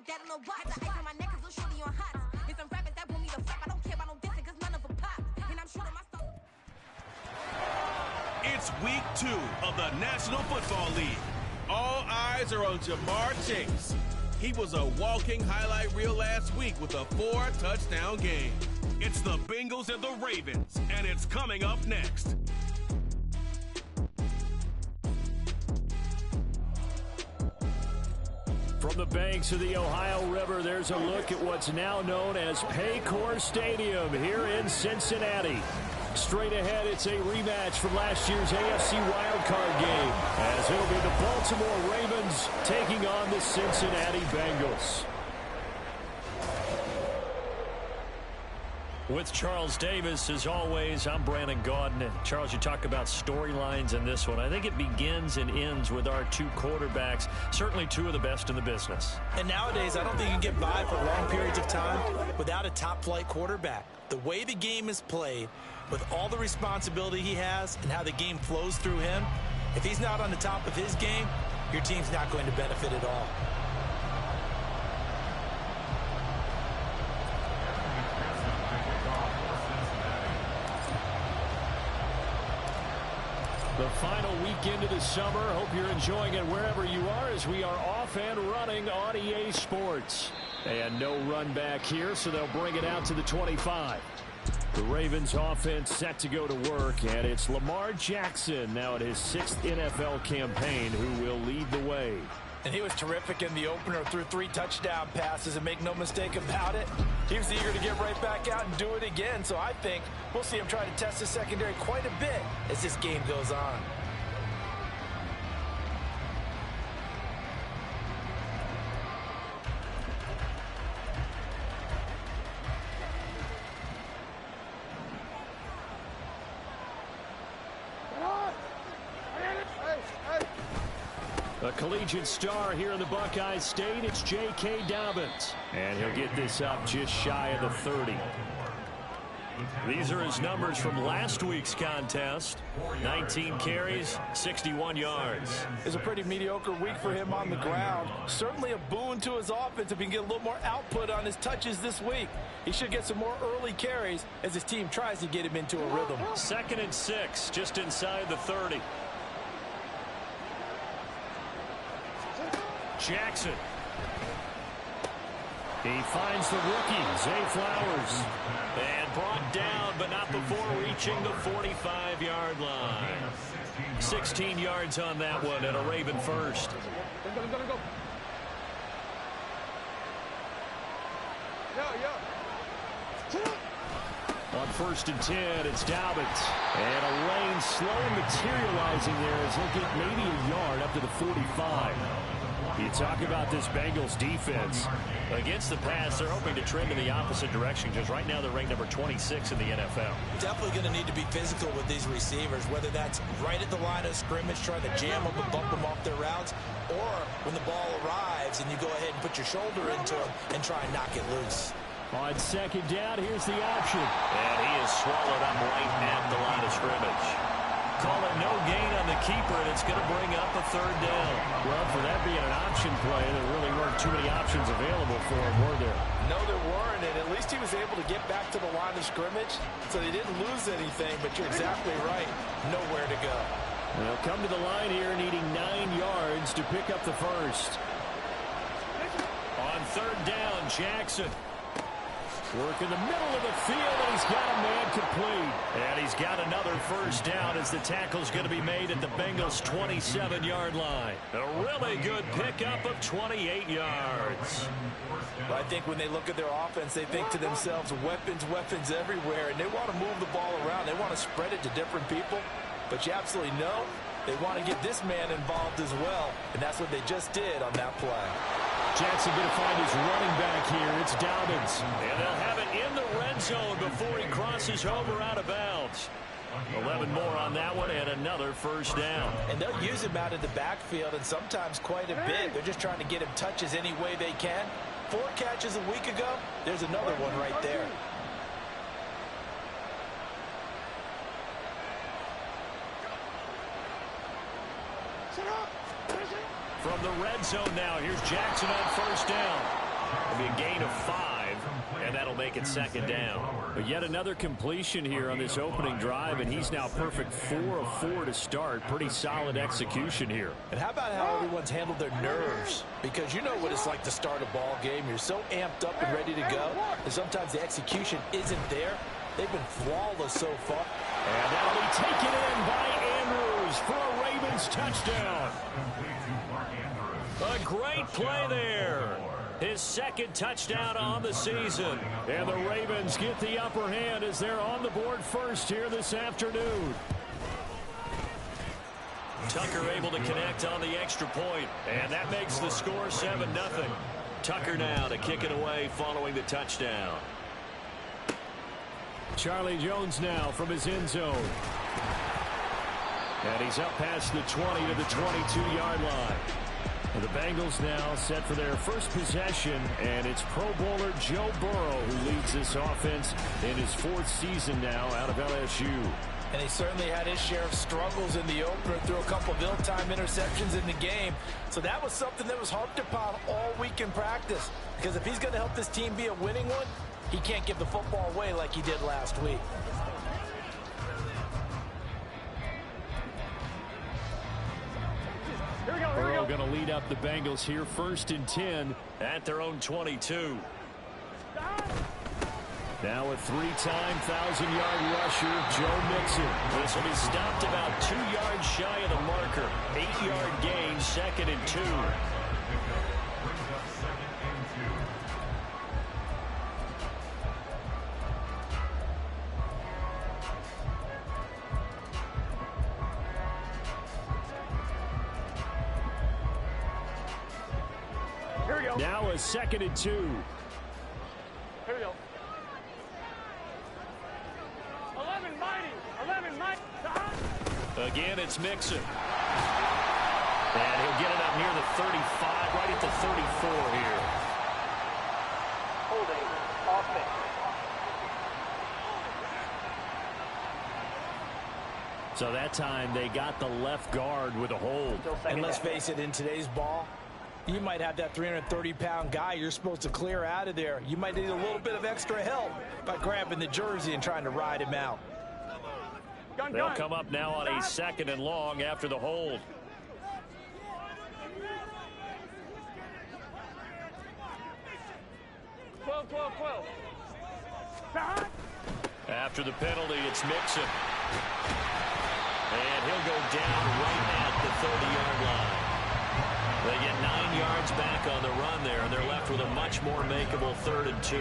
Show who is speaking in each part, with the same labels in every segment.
Speaker 1: that on the watch. The ice on my neck is little shorty on hot. It's some rappers that want me to flop. I don't care about no dissing cause none of them pop. And I'm shooting my stuff.
Speaker 2: It's week 2 of the National Football League. All eyes are on Jamar Chase. He was a walking highlight reel last week with a 4-touchdown game. It's the Bengals and the Ravens, and it's coming up next.
Speaker 3: From the banks of the Ohio River, there's a look at what's now known as Paycor Stadium here in Cincinnati. Straight ahead, it's a rematch from last year's AFC wildcard game, as it'll be the Baltimore Ravens taking on the Cincinnati Bengals. With Charles Davis, as always, I'm Brandon Gaudin. And Charles, you talk about storylines in this one. I think it begins and ends with our two quarterbacks, certainly two of the best in the business.
Speaker 4: And nowadays, I don't think you can get by for long periods of time without a top-flight quarterback. The way the game is played, with all the responsibility he has and how the game flows through him, if he's not on the top of his game, your team's not going to benefit at all.
Speaker 3: The final weekend of the summer. Hope you're enjoying it wherever you are as we are off and running on EA Sports. And no run back here, so they'll bring it out to the 25. The Ravens offense set to go to work, and it's Lamar Jackson now at his 6th NFL campaign who will lead the way.
Speaker 4: And he was terrific in the opener, threw 3 touchdown passes, and make no mistake about it, he was eager to get right back out and do it again. So I think we'll see him try to test the secondary quite a bit as this game goes on.
Speaker 3: A collegiate star here in the Buckeye State, it's J.K. Dobbins. And he'll get this up just shy of the 30. These are his numbers from last week's contest. 19 carries, 61 yards.
Speaker 4: It's a pretty mediocre week for him on the ground. Certainly a boon to his offense if he can get a little more output on his touches this week. He should get some more early carries as his team tries to get him into a rhythm.
Speaker 3: 2nd and 6, just inside the 30. Jackson. He finds the rookie, Zay Flowers. And brought down, but not before reaching the 45-yard line. 16 yards on that one and a Raven first. On 1st and 10, it's Dobbins. And a lane slowly materializing there as he'll get maybe a yard up to the 45. You talk about this Bengals defense. Against the pass, they're hoping to trend in the opposite direction because right now they're ranked number 26 in the NFL.
Speaker 4: Definitely going to need to be physical with these receivers, whether that's right at the line of scrimmage, trying to jam them and bump them off their routes, or when the ball arrives and you go ahead and put your shoulder into them and try and knock it loose.
Speaker 3: On 2nd down, here's the option.
Speaker 5: And he is swallowed up right at the line of scrimmage.
Speaker 3: Call it no gain on the keeper, and it's going to bring up a 3rd down. Well, for that being an option play, there really weren't too many options available for him, were there?
Speaker 4: No, there weren't, and at least he was able to get back to the line of scrimmage, so they didn't lose anything, but you're exactly right. Nowhere to go.
Speaker 3: They'll come to the line here needing 9 yards to pick up the first. On 3rd down, Jackson. Work in the middle of the field, and he's got a man complete. And he's got another first down as the tackle's going to be made at the Bengals' 27-yard line. A really good pickup of 28 yards.
Speaker 4: Well, I think when they look at their offense, they think to themselves, weapons, weapons everywhere, and they want to move the ball around. They want to spread it to different people, but you absolutely know they want to get this man involved as well, and that's what they just did on that play.
Speaker 3: Jackson going to find his running back here. It's Dobbins.
Speaker 5: And they'll have it in the red zone before he crosses over out of bounds.
Speaker 3: 11 more on that one and another first down.
Speaker 4: And they'll use him out of the backfield and sometimes quite a bit. They're just trying to get him touches any way they can. 4 catches a week ago. There's another one right there.
Speaker 3: From the red zone now, here's Jackson on 1st down.
Speaker 5: It'll be a gain of 5, and that'll make it second down.
Speaker 3: But yet another completion here on this opening drive, and he's now perfect 4 of 4 to start. Pretty solid execution here.
Speaker 4: And how about how everyone's handled their nerves? Because you know what it's like to start a ball game. You're so amped up and ready to go, and sometimes the execution isn't there. They've been flawless so far.
Speaker 3: And that'll be taken in by Andrews for a Ravens touchdown.
Speaker 5: A great play there. His second touchdown on the season.
Speaker 3: And the Ravens get the upper hand as they're on the board first here this afternoon.
Speaker 5: Tucker able to connect on the extra point, and that makes the score 7-0. Tucker now to kick it away following the touchdown.
Speaker 3: Charlie Jones now from his end zone. And he's up past the 20 to the 22-yard line. And the Bengals now set for their first possession, and it's Pro Bowler Joe Burrow who leads this offense in his 4th season now out of LSU.
Speaker 4: And he certainly had his share of struggles in the opener, threw a couple of ill-timed interceptions in the game. So that was something that was harped upon all week in practice. Because if he's going to help this team be a winning one, he can't give the football away like he did last week.
Speaker 3: Burrow going to lead up the Bengals here, 1st and 10
Speaker 5: at their own 22.
Speaker 3: Now a 3-time 1,000-yard rusher, Joe Mixon.
Speaker 5: This will be stopped about 2 yards shy of the marker. 8-yard gain, 2nd and 2.
Speaker 3: Now a 2nd and 2.
Speaker 6: Here we go. 11 mighty.
Speaker 5: Again, it's Mixon. And he'll get it up near the 35, right at the 34 here.
Speaker 6: Holding. Offense.
Speaker 3: So that time they got the left guard with a hold.
Speaker 4: And let's face it, in today's ball, you might have that 330-pound guy you're supposed to clear out of there. You might need a little bit of extra help by grabbing the jersey and trying to ride him out.
Speaker 5: They'll come up now on a 2nd and long after the hold. After the penalty, it's Mixon. And he'll go down right at the 30-yard line. They get 9 yards back on the run there, and they're left with a much more makeable 3rd and 2.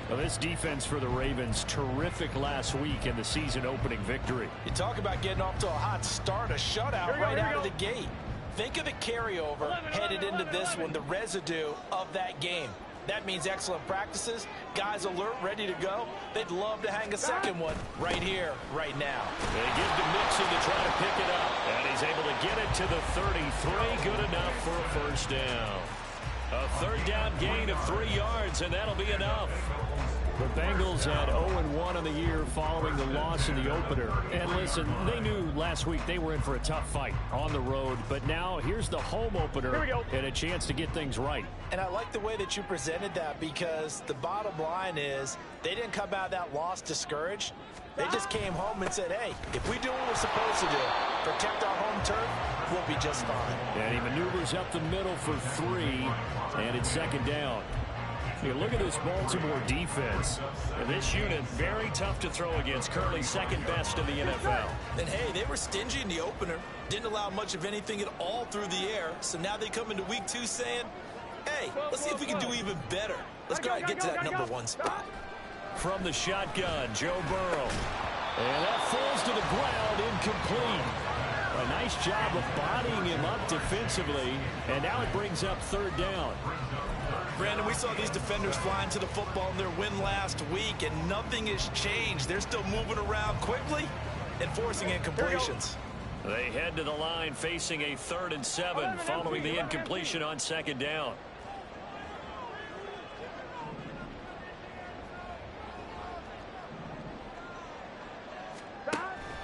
Speaker 3: Well, this defense for the Ravens, terrific last week in the season-opening victory.
Speaker 4: You talk about getting off to a hot start, a shutout right out of the gate. Think of the carryover headed into this one, the residue of that game. That means excellent practices, guys alert, ready to go. They'd love to hang a second one right here, right now.
Speaker 5: They give to Mixon to try to pick it up, and he's able to get it to the 33. Good enough for a 1st down. A 3rd down gain of 3 yards, and that'll be enough.
Speaker 3: The Bengals had 0-1 on the year following the loss in the opener. And listen, they knew last week they were in for a tough fight on the road. But now here's the home opener and a chance to get things right.
Speaker 4: And I like the way that you presented that, because the bottom line is they didn't come out of that loss discouraged. They just came home and said, hey, if we do what we're supposed to do, protect our home turf, we'll be just fine.
Speaker 3: And he maneuvers up the middle for 3, and it's 2nd down. You look at this Baltimore defense.
Speaker 5: And this unit, very tough to throw against, currently 2nd best in the NFL.
Speaker 4: And hey, they were stingy in the opener, didn't allow much of anything at all through the air. So now they come into week 2 saying, hey, let's see if we can do even better. Let's try to get to that #1 spot.
Speaker 5: From the shotgun, Joe Burrow.
Speaker 3: And that falls to the ground, incomplete. A nice job of bodying him up defensively, and now it brings up 3rd down.
Speaker 4: Brandon, we saw these defenders flying to the football in their win last week, and nothing has changed. They're still moving around quickly and forcing incompletions.
Speaker 5: They head to the line facing a 3rd and 7 following the incompletion on 2nd down.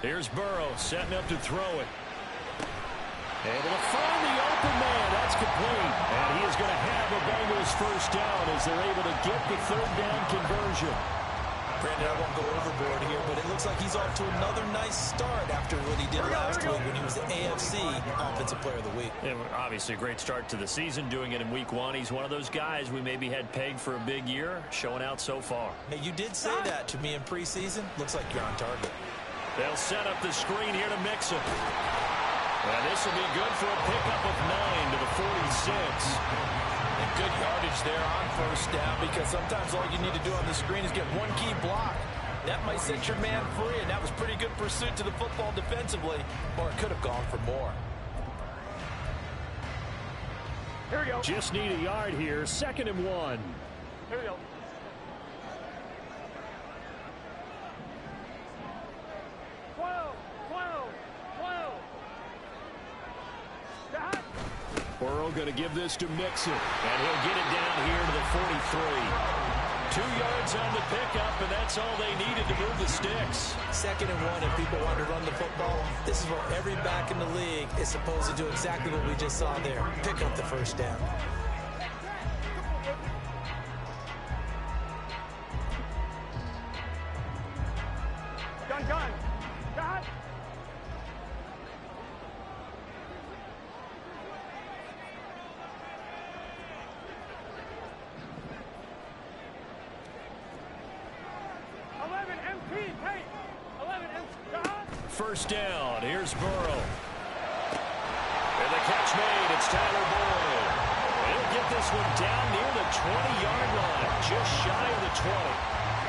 Speaker 5: Here's Burrow setting up to throw it. Able to find the open man. That's complete. And he is going to have a Bengals
Speaker 3: first down as they're able to get the third down conversion.
Speaker 4: Brandon, I won't go overboard here, but it looks like he's off to another nice start after what he did last week when he was the AFC Offensive Player of the Week.
Speaker 3: Yeah, obviously a great start to the season, doing it in week 1. He's one of those guys we maybe had pegged for a big year, showing out so far.
Speaker 4: Hey, you did say that to me in preseason. Looks like you're on target.
Speaker 3: They'll set up the screen here to mix him. And this will be good for a pickup of 9 to the 46.
Speaker 4: And good yardage there on first down, because sometimes all you need to do on the screen is get one key block. That might set your man free, and that was pretty good pursuit to the football defensively, or it could have gone for more.
Speaker 6: Here we go.
Speaker 3: Just need a yard here. 2nd and 1.
Speaker 6: Here we go.
Speaker 3: Burrow going to give this to Mixon. And he'll get it down here to the 43. 2 yards on the pickup, and that's all they needed to move the sticks.
Speaker 4: 2nd and 1, if people want to run the football, this is where every back in the league is supposed to do exactly what we just saw there. Pick up the first down.
Speaker 6: Gun. Gun.
Speaker 3: First down. Here's Burrow. And the catch made. It's Tyler Boyd. He'll get this one down near the 20-yard line, just shy of the 20.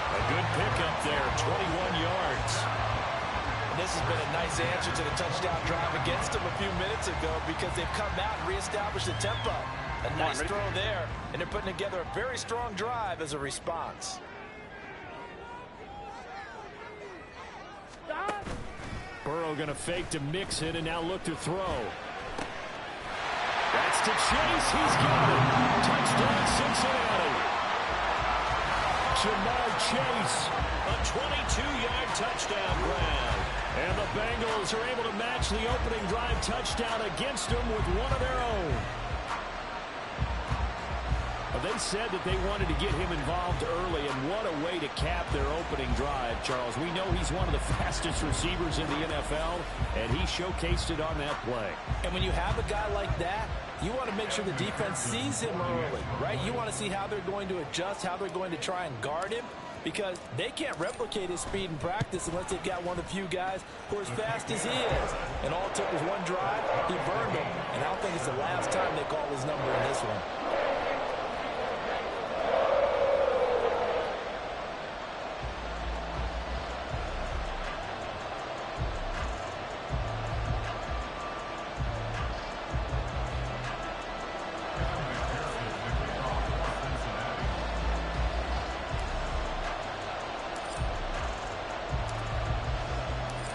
Speaker 3: A good pickup there, 21 yards.
Speaker 4: And this has been a nice answer to the touchdown drive against them a few minutes ago, because they've come out and reestablished the tempo. A nice throw there, and they're putting together a very strong drive as a response.
Speaker 3: Burrow going to fake to Mixon and now look to throw. That's to Chase. He's got it. Touchdown, Cincinnati. Jamar Chase, a 22-yard touchdown grab. And the Bengals are able to match the opening drive touchdown against them with one of their own. They said that they wanted to get him involved early, and what a way to cap their opening drive, Charles. We know he's one of the fastest receivers in the NFL, and he showcased it on that play.
Speaker 4: And when you have a guy like that, you want to make sure the defense sees him early, right? You want to see how they're going to adjust, how they're going to try and guard him, because they can't replicate his speed in practice unless they've got one of the few guys who are as fast as he is. And all it took was one drive, he burned him, and I don't think it's the last time they call his number in this one.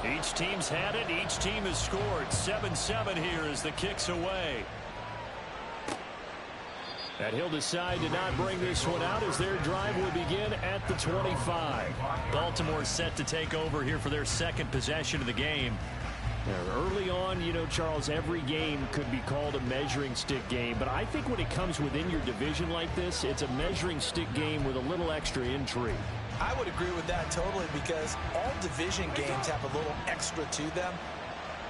Speaker 3: Each team's had it. Each team has scored. 7-7 here as the kick's away. And he'll decide to not bring this one out as their drive will begin at the 25. Baltimore set to take over here for their second possession of the game. Early on, you know, Charles, every game could be called a measuring stick game. But I think when it comes within your division like this, it's a measuring stick game with a little extra intrigue.
Speaker 4: I would agree with that totally, because all division games have a little extra to them.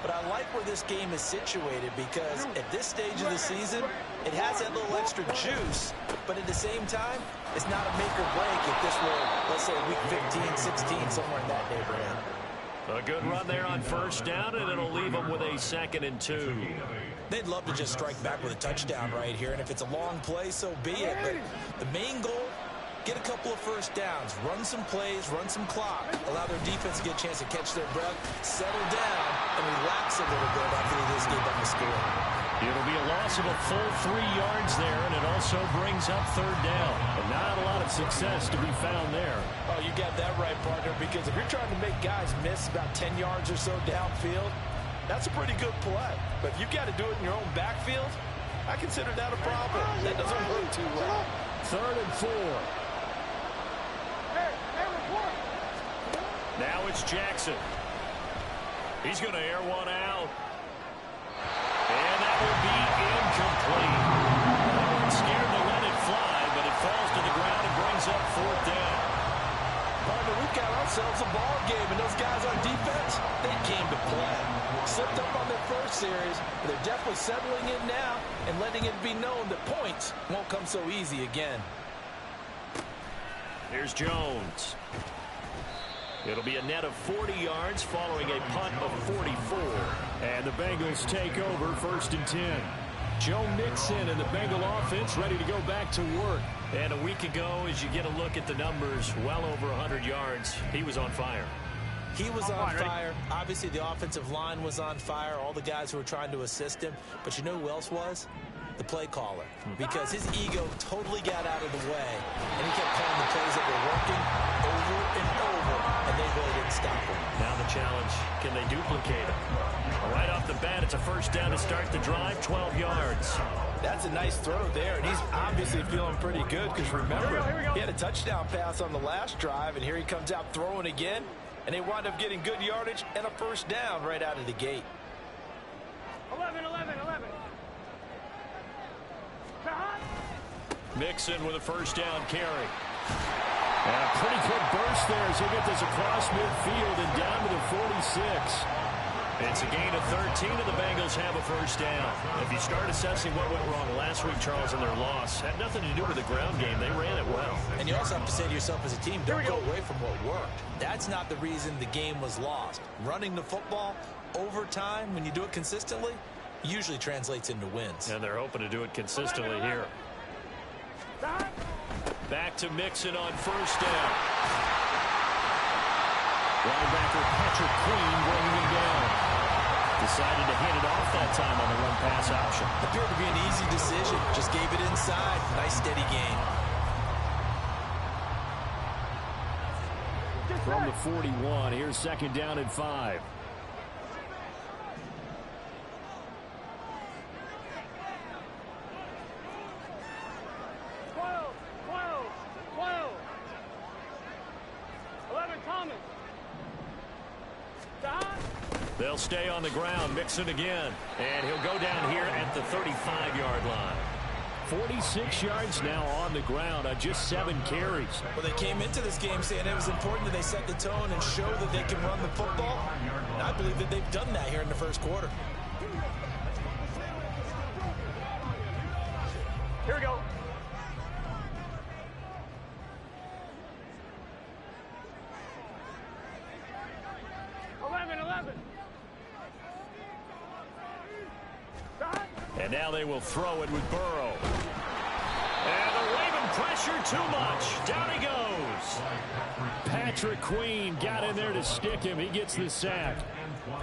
Speaker 4: But I like where this game is situated, because at this stage of the season, it has that little extra juice. But at the same time, it's not a make or break if this were, let's say, week 15, 16, somewhere in that neighborhood.
Speaker 3: A good run there on first down, and it'll leave them with a 2nd and 2.
Speaker 4: They'd love to just strike back with a touchdown right here, and if it's a long play, so be it. But the main goal, get a couple of first downs, run some plays, run some clock, allow their defense to get a chance to catch their breath, settle down, and relax a little bit after they just gave up the score.
Speaker 3: It'll be a loss of a full 3 yards there, and it also brings up 3rd down. And not a lot of success to be found there.
Speaker 4: Oh, you got that right, partner, because if you're trying to make guys miss about 10 yards or so downfield, that's a pretty good play. But if you've got to do it in your own backfield, I consider that a problem. That doesn't work too well.
Speaker 3: 3rd and 4. Now it's Jackson. He's going to air one out. And that will be incomplete. No one's scared to let it fly.
Speaker 4: but they're definitely settling in now and letting it be known that points won't come so easy again.
Speaker 5: Here's Jones. It'll be a net of 40 yards following a punt of 44.
Speaker 3: And the Bengals take over 1st and 10. Joe Mixon and the Bengal offense ready to go back to work.
Speaker 5: And a week ago, as you get a look at the numbers, well over 100 yards, he was on fire.
Speaker 4: He was on fire. Obviously, the offensive line was on fire. All the guys who were trying to assist him. But you know who else was? The play caller. Because his ego totally got out of the way. And he kept calling the plays that were working over and over. And they really didn't stop him.
Speaker 5: Now the challenge, can they duplicate him? Right off the bat, it's a first down to start the drive, 12 yards.
Speaker 4: That's a nice throw there, and he's obviously feeling pretty good because remember, he had a touchdown pass on the last drive, and here he comes out throwing again, and they wind up getting good yardage and a first down right out of the gate.
Speaker 6: 11.
Speaker 5: Mixon with a first down carry.
Speaker 3: And a pretty quick burst there as he gets this across midfield and down to the 46.
Speaker 5: It's a gain of 13, and the Bengals have a first down. If you start assessing what went wrong last week, Charles, in their loss, had nothing to do with the ground game. They ran it well.
Speaker 4: And you also have to say to yourself as a team, don't go away from what worked. That's not the reason the game was lost. Running the football over time, when you do it consistently, usually translates into wins.
Speaker 5: And they're hoping to do it consistently here. Back to Mixon on first down.
Speaker 3: Linebacker Patrick Queen bringing him down.
Speaker 5: Decided to hand it off that time on the run-pass option.
Speaker 4: Appeared to be an easy decision. Just gave it inside. Nice, steady gain.
Speaker 3: From the 41, here's 2nd down and 5.
Speaker 5: They'll stay on the ground. Mixon again. And he'll go down here at the 35-yard line.
Speaker 3: 46 yards now on the ground on just 7 carries.
Speaker 4: Well, they came into this game saying it was important that they set the tone and show that they can run the football. And I believe that they've done that here in the first quarter.
Speaker 6: Here we go.
Speaker 5: And now they will throw it with Burrow. And the Raven pressure too much. Down he goes.
Speaker 3: Patrick Queen got in there to stick him. He gets the sack.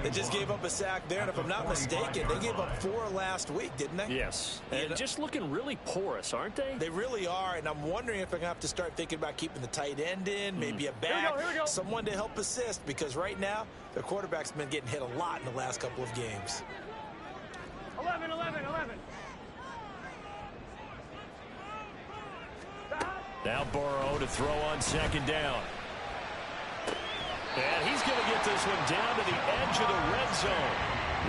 Speaker 4: They just gave up a sack there, and if I'm not mistaken, they gave up 4 last week, didn't they?
Speaker 5: Yes. And just looking really porous, aren't they?
Speaker 4: They really are, and I'm wondering if they're going to have to start thinking about keeping the tight end in, maybe a back, someone to help assist, because right now, their quarterback's been getting hit a lot in the last couple of games.
Speaker 6: 11.
Speaker 5: Now Burrow to throw on 2nd down. And he's going to get this one down to the edge of the red zone.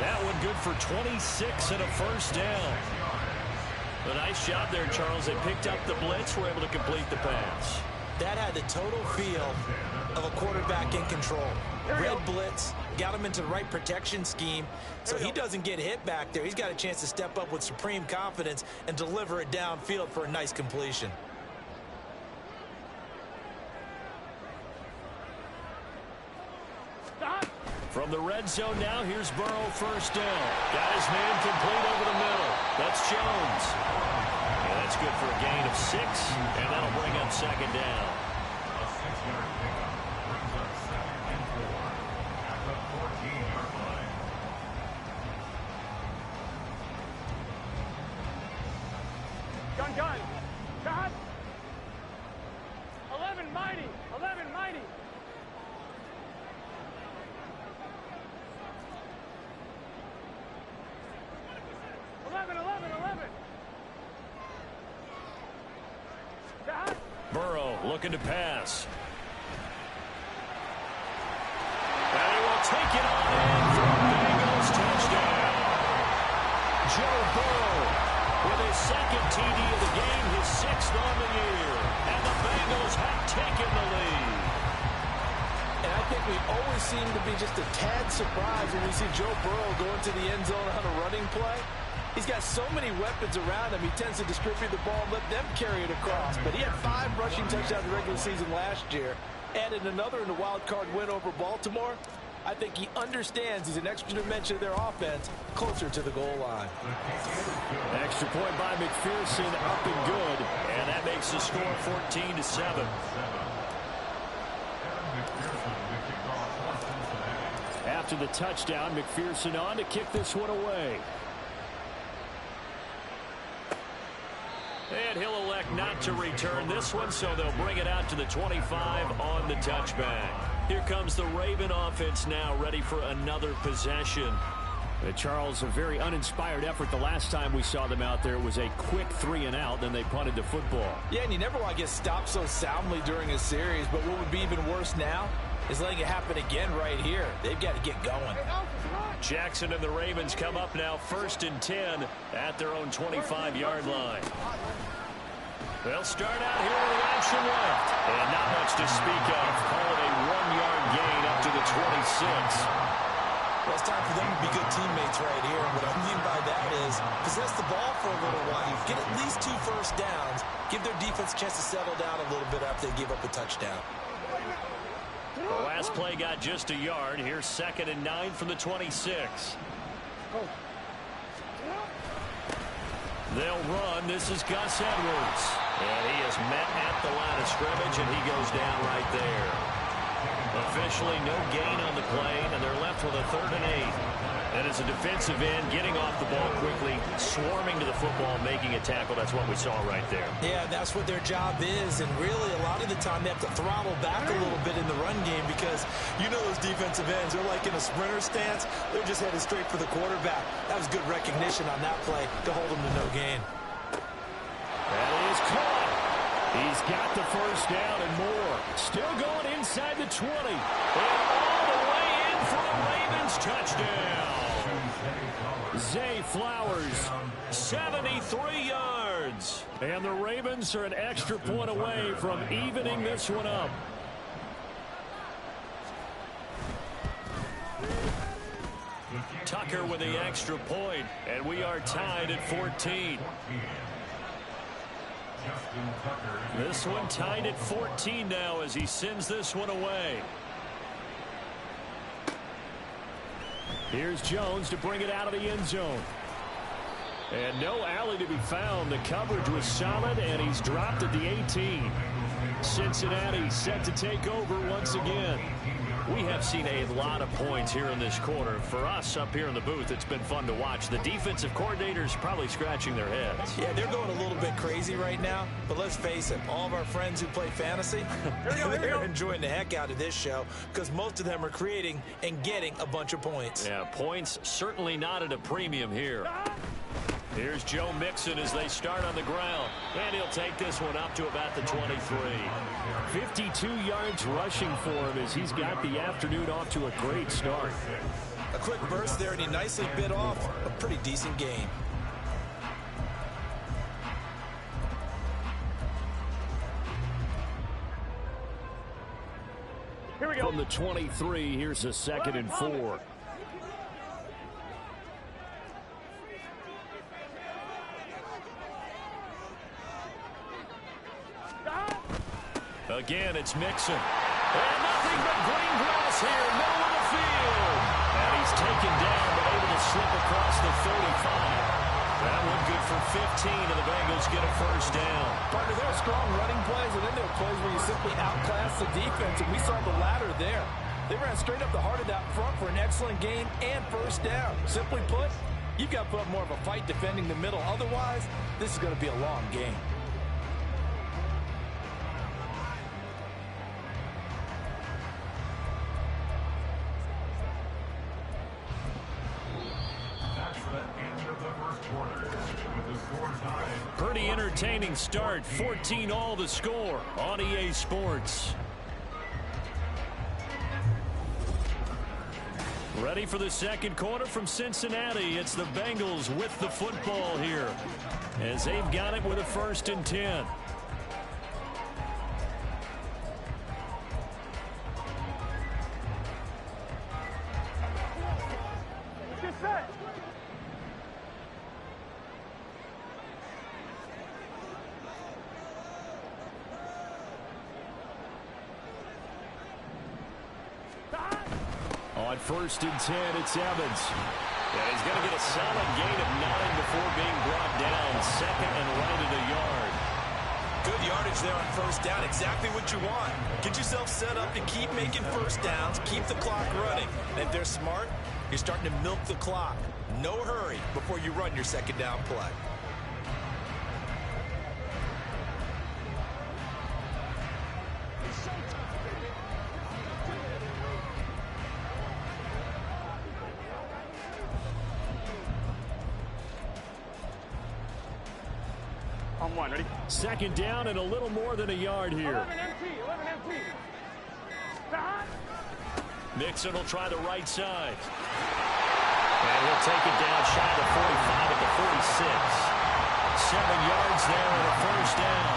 Speaker 5: That one good for 26 and a first down. A nice job there, Charles. They picked up the blitz, were able to complete the pass.
Speaker 4: That had the total feel of a quarterback in control. Red blitz, got him into the right protection scheme, so he doesn't get hit back there. He's got a chance to step up with supreme confidence and deliver it downfield for a nice completion.
Speaker 5: From the red zone now, here's Burrow first down. Got his man complete over the middle. That's Jones. And that's good for a gain of 6, and that'll bring up 2nd down.
Speaker 6: Gun. Shot. 11 mighty. 11 mighty.
Speaker 5: Burrow looking to pass. And he will take it on in for a Bengals touchdown. Joe Burrow with his 2nd TD of the game, his 6th on the year. And the Bengals have taken the lead.
Speaker 4: And I think we always seem to be just a tad surprised when we see Joe Burrow go into the end zone on a running play. He's got so many weapons around him, he tends to distribute the ball and let them carry it across. But he had 5 rushing touchdowns in the regular season last year. Added another in the wild card win over Baltimore. I think he understands he's an extra dimension of their offense closer to the goal line.
Speaker 3: Extra point by McPherson, up and good. And that makes the score 14-7. After the touchdown, McPherson on to kick this one away. And he'll elect not to return this one, so they'll bring it out to the 25 on the touchback. Here comes the Raven offense now, ready for another possession. Charles, a very uninspired effort the last time we saw them out there. It was a quick 3-and-out, then they punted the football.
Speaker 4: Yeah, and you never want to get stopped so soundly during a series, but what would be even worse now is letting it happen again right here. They've got to get going.
Speaker 3: Jackson and the Ravens come up now 1st and 10 at their own 25-yard line. They'll start out here with action left. And not much to speak of. Call it a 1-yard gain up to the 26.
Speaker 4: Well, it's time for them to be good teammates right here. And what I mean by that is possess the ball for a little while. Get at least 2 first downs. Give their defense a chance to settle down a little bit after they give up a touchdown.
Speaker 3: The last play got just a yard. Here's 2nd and 9 from the 26. They'll run. This is Gus Edwards. And he is met at the line of scrimmage, and he goes down right there. Officially no gain on the play, and they're left with a 3rd and 8. And as a defensive end, getting off the ball quickly, swarming to the football, making a tackle. That's what we saw right there.
Speaker 4: Yeah, that's what their job is. And really, a lot of the time, they have to throttle back a little bit in the run game because you know those defensive ends, they're like in a sprinter stance. They're just headed straight for the quarterback. That was good recognition on that play to hold them to no gain.
Speaker 3: That is caught. He's got the first down and more. Still going inside the 20. And all the way in for a Ravens touchdown. Zay Flowers, 73 yards. And the Ravens are an extra point away from evening this one up. Tucker with the extra point, and we are tied at 14. This one tied at 14 now as he sends this one away. Here's Jones to bring it out of the end zone. And no alley to be found. The coverage was solid, and he's dropped at the 18. Cincinnati set to take over once again. We have seen a lot of points here in this quarter. For us up here in the booth, it's been fun to watch. The defensive coordinators probably scratching their heads.
Speaker 4: Yeah, they're going a little bit crazy right now. But let's face it, all of our friends who play fantasy, they're enjoying the heck out of this show because most of them are creating and getting a bunch of points.
Speaker 3: Yeah, points certainly not at a premium here. Here's Joe Mixon as they start on the ground. And he'll take this one up to about the 23. 52 yards rushing for him as he's got the afternoon off to a great start.
Speaker 4: A quick burst there, and he nicely bit off a pretty decent gain.
Speaker 6: Here we go.
Speaker 3: From the 23, here's a 2nd and 4. Again, it's Mixon. And nothing but green grass here, middle of the field. And he's taken down, but able to slip across the 35. That one good for 15, and the Bengals get a first down.
Speaker 4: Partner, there are strong running plays, and then there are plays where you simply outclass the defense, and we saw the latter there. They ran straight up the heart of that front for an excellent gain and first down. Simply put, you've got to put up more of a fight defending the middle. Otherwise, this is going to be a long game.
Speaker 3: Pretty entertaining start. 14 all the score on EA Sports. Ready for the second quarter from Cincinnati. It's the Bengals with the football here as they've got it with a 1st and 10. On 1st and 10, it's Evans.
Speaker 5: Yeah, he's going to get a solid gain of 9 before being brought down. Second and right at a yard.
Speaker 4: Good yardage there on 1st down. Exactly what you want. Get yourself set up to keep making 1st downs, keep the clock running. And if they're smart, you're starting to milk the clock. No hurry before you run your 2nd down play.
Speaker 6: On 1, ready?
Speaker 3: 2nd down and a little more than a yard here.
Speaker 6: 11 empty, 11 empty. Stop.
Speaker 5: Mixon will try the right side. And he'll take it down shy of the 45 at the 46. 7 yards there and a 1st down.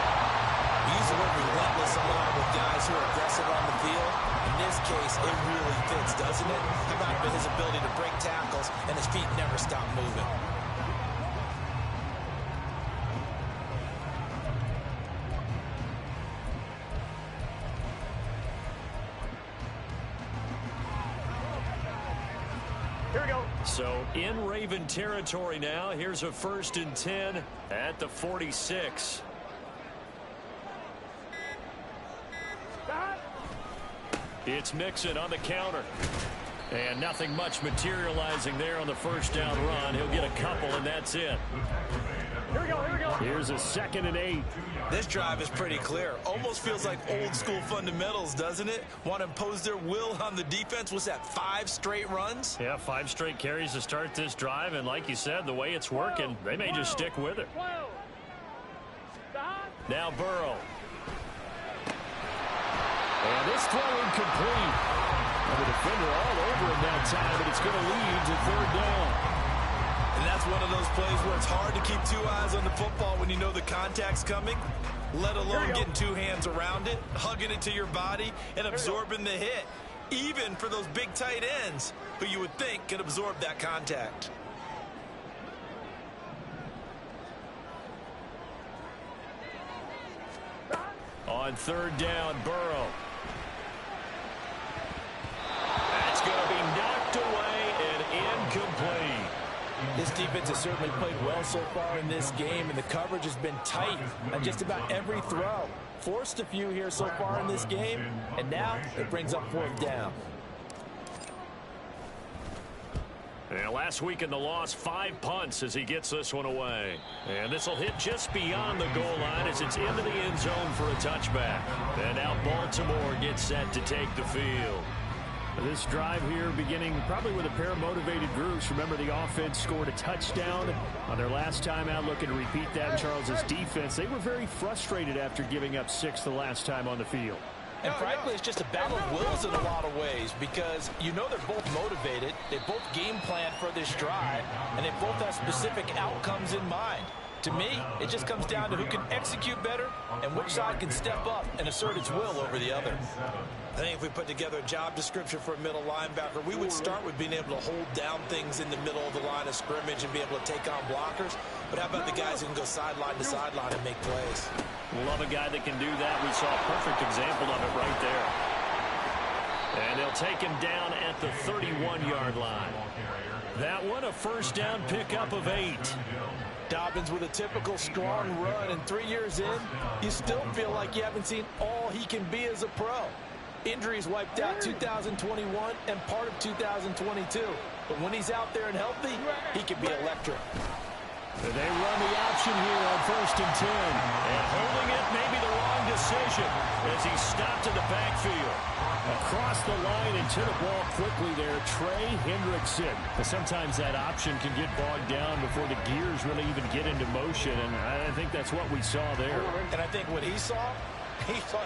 Speaker 4: We use the word relentless a lot with guys who are aggressive on the field. In this case, it really fits, doesn't it? How about his ability to break tackles and his feet never stop moving?
Speaker 6: Here we go.
Speaker 5: So in Raven territory now. Here's a 1st and 10 at the 46.
Speaker 6: Stop.
Speaker 5: It's Mixon on the counter. And nothing much materializing there on the 1st down run. He'll get a couple, and that's it.
Speaker 6: Here we go, here we go.
Speaker 3: Here's a 2nd and 8.
Speaker 4: This drive is pretty clear. Almost feels like old school fundamentals, doesn't it? Want to impose their will on the defense. What's that, 5 straight runs?
Speaker 5: Yeah, 5 straight carries to start this drive. And like you said, the way it's working, they may just stick with it.
Speaker 6: 12. Stop.
Speaker 5: Now Burrow.
Speaker 3: And this throw incomplete. And the defender all over him that time, but it's going to lead to 3rd down.
Speaker 4: And that's one of those plays where it's hard to keep 2 eyes on the football when you know the contact's coming, let alone getting 2 hands around it, hugging it to your body, and absorbing the hit, even for those big tight ends who you would think could absorb that contact.
Speaker 5: On 3rd down, Burrow. That's going to be knocked away and incomplete.
Speaker 4: This defense has certainly played well so far in this game, and the coverage has been tight on just about every throw. Forced a few here so far in this game, and now it brings up 4th down.
Speaker 5: And last week in the loss, 5 punts as he gets this one away. And this will hit just beyond the goal line as it's into the end zone for a touchback. And now Baltimore gets set to take the field.
Speaker 3: This drive here beginning probably with a pair of motivated groups. Remember, the offense scored a touchdown on their last time out, looking to repeat that in Charles's defense. They were very frustrated after giving up 6 the last time on the field.
Speaker 4: And frankly, it's just a battle of wills in a lot of ways because you know they're both motivated, they both game plan for this drive, and they both have specific outcomes in mind. To me, it just comes down to who can execute better and which side can step up and assert its will over the other. I think if we put together a job description for a middle linebacker, we would start with being able to hold down things in the middle of the line of scrimmage and be able to take on blockers. But how about the guys who can go sideline to sideline and make plays?
Speaker 5: Love a guy that can do that. We saw a perfect example of it right there. And they'll take him down at the 31-yard line. That one, a 1st down pickup of 8.
Speaker 4: Dobbins with a typical strong run, and 3 years in, you still feel like you haven't seen all he can be as a pro. Injuries wiped out 2021 and part of 2022. But when he's out there and healthy, he can be electric.
Speaker 3: They run the option here on 1st and 10.
Speaker 5: And holding it may be the wrong decision as he stopped in the backfield.
Speaker 3: Across the line and to the ball quickly there, Trey Hendrickson. But sometimes that option can get bogged down before the gears really even get into motion, and I think that's what we saw there.
Speaker 4: And I think what he saw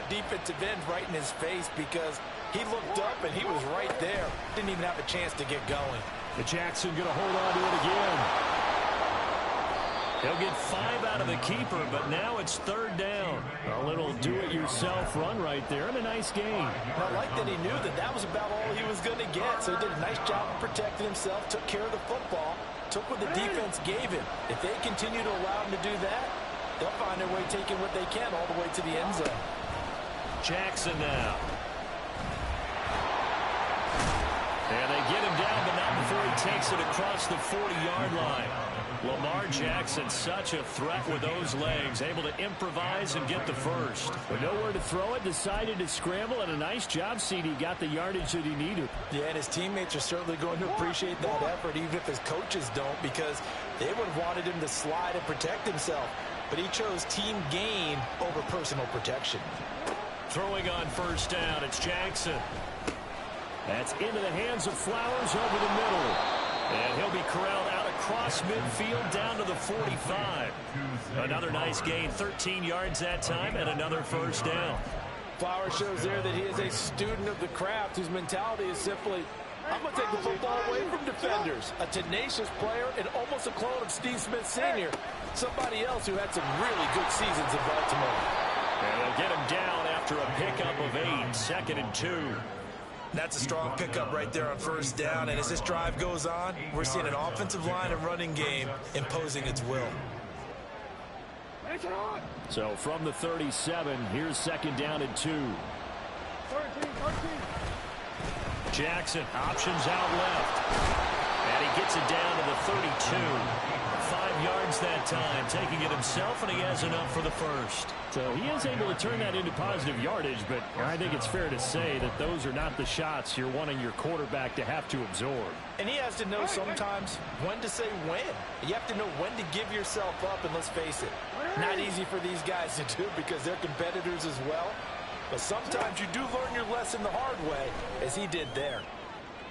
Speaker 4: defensive end right in his face because he looked up and he was right there. Didn't even have a chance to get going.
Speaker 3: The Jackson going to hold on to it again.
Speaker 5: He'll get 5 out of the keeper, but now it's 3rd down.
Speaker 3: A little do-it-yourself run right there and a nice gain.
Speaker 4: And I like that he knew that that was about all he was going to get, so he did a nice job of protecting himself, took care of the football, took what the defense gave him. If they continue to allow him to do that, they'll find their way taking what they can all the way to the end zone.
Speaker 5: Jackson now.
Speaker 3: And they get him down, but not before he takes it across the 40-yard line. Lamar Jackson, such a threat with those legs, able to improvise and get the first.
Speaker 5: But nowhere to throw it, decided to scramble, and a nice job, CD. Got the yardage that he needed.
Speaker 4: Yeah, and his teammates are certainly going to appreciate that effort, even if his coaches don't, because they would have wanted him to slide and protect himself. But he chose team gain over personal protection.
Speaker 3: Throwing on first down, it's Jackson.
Speaker 5: That's into the hands of Flowers over the middle.
Speaker 3: And he'll be corralled out across midfield down to the 45. Another nice gain, 13 yards that time, and another first down.
Speaker 4: Flowers shows there that he is a student of the craft whose mentality is simply, I'm going to take the football away from defenders. A tenacious player and almost a clone of Steve Smith Sr., somebody else who had some really good seasons in Baltimore.
Speaker 3: And they'll get him down after a pickup of 8, 2nd and 2.
Speaker 4: That's a strong pickup right there on first down, and as this drive goes on, we're seeing an offensive line and running game imposing its will.
Speaker 5: So from the 37, here's 2nd down and 2.
Speaker 6: 13.
Speaker 3: Jackson options out left. And he gets it down to the 32. 5 yards that time, taking it himself, and he has enough for the first.
Speaker 5: So he is able to turn that into positive yardage, but I think it's fair to say that those are not the shots you're wanting your quarterback to have to absorb.
Speaker 4: And he has to know sometimes when to say when. You have to know when to give yourself up, and let's face it, not easy for these guys to do because they're competitors as well. But sometimes you do learn your lesson the hard way, as he did there.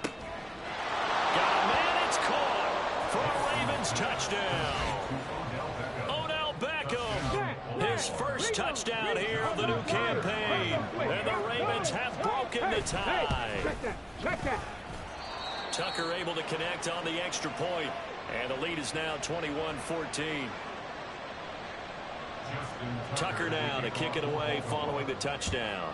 Speaker 3: Got a man, it's caught for a Ravens touchdown. Odell Beckham, his first touchdown here of the new campaign. And the Ravens have broken the tie. Tucker able to connect on the extra point, and the lead is now 21-14. Tucker now to kick it away following the touchdown.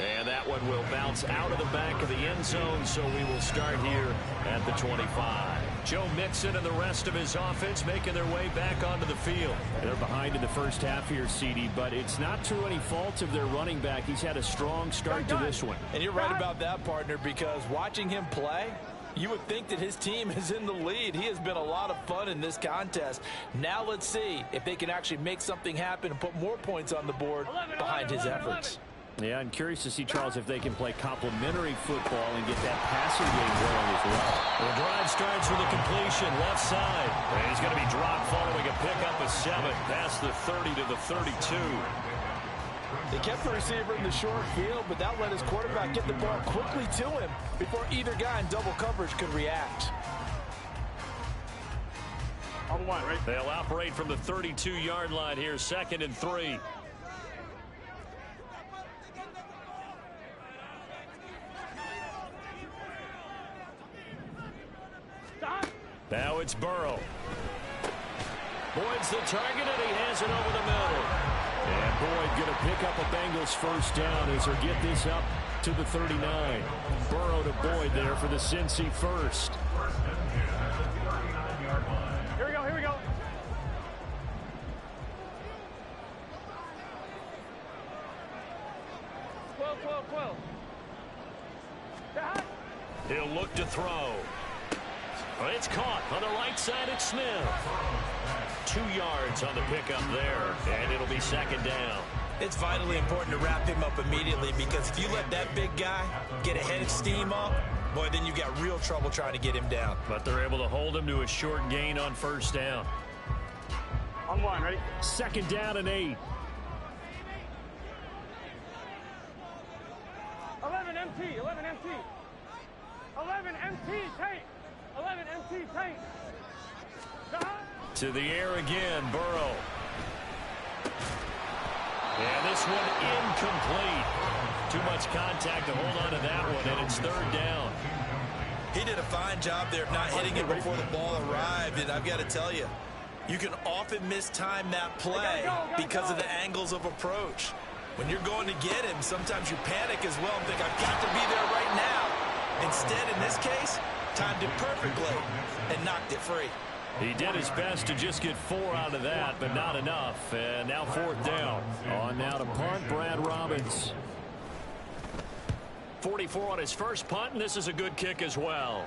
Speaker 3: And that one will bounce out of the back of the end zone, so we will start here at the 25. Joe Mixon and the rest of his offense making their way back onto the field.
Speaker 5: They're behind in the first half here, CD, but it's not through any fault of their running back. He's had a strong start to this one.
Speaker 4: And you're right about that, partner, because watching him play, you would think that his team is in the lead. He has been a lot of fun in this contest. Now let's see if they can actually make something happen and put more points on the board behind his efforts.
Speaker 5: Yeah, I'm curious to see, Charles, if they can play complementary football and get that passing game going as well.
Speaker 3: The drive starts with a completion left side. And he's going to be dropped following a pickup of 7 past the 30 to the 32.
Speaker 4: They kept the receiver in the short field, but that let his quarterback get the ball quickly to him before either guy in double coverage could react.
Speaker 6: On the line, right?
Speaker 3: They'll operate from the 32-yard line here, 2nd and 3. Now it's Burrow. Boyd's the target, and he has it over the middle.
Speaker 5: And Boyd going to pick up a Bengals first down as they get this up to the 39. Burrow to Boyd there for the Cincy first.
Speaker 6: Here we go, here we go. Twelve.
Speaker 3: He'll look to throw. It's caught on the right side. It's Smith. 2 yards on the pickup there, and it'll be 2nd down.
Speaker 4: It's vitally important to wrap him up immediately because if you let that big guy get a head of steam up, boy, then you've got real trouble trying to get him down.
Speaker 3: But they're able to hold him to a short gain on first down.
Speaker 6: On the line, ready?
Speaker 5: 2nd down and 8.
Speaker 6: 11 MT, 11 MT. 11 MT, tank. 11 MT, tank.
Speaker 3: To the air again, Burrow. And this one incomplete. Too much contact to hold on to that one, and it's 3rd down.
Speaker 4: He did a fine job there of not hitting it before the ball arrived, and I've got to tell you, you can often mistime that play because of the angles of approach. When you're going to get him, sometimes you panic as well and think, I've got to be there right now. Instead, in this case, timed it perfectly and knocked it free.
Speaker 3: He did his best to just get 4 out of that, but not enough. And now 4th down.
Speaker 5: On now to punt, Brad Robbins.
Speaker 3: 44 on his first punt, and this is a good kick as well.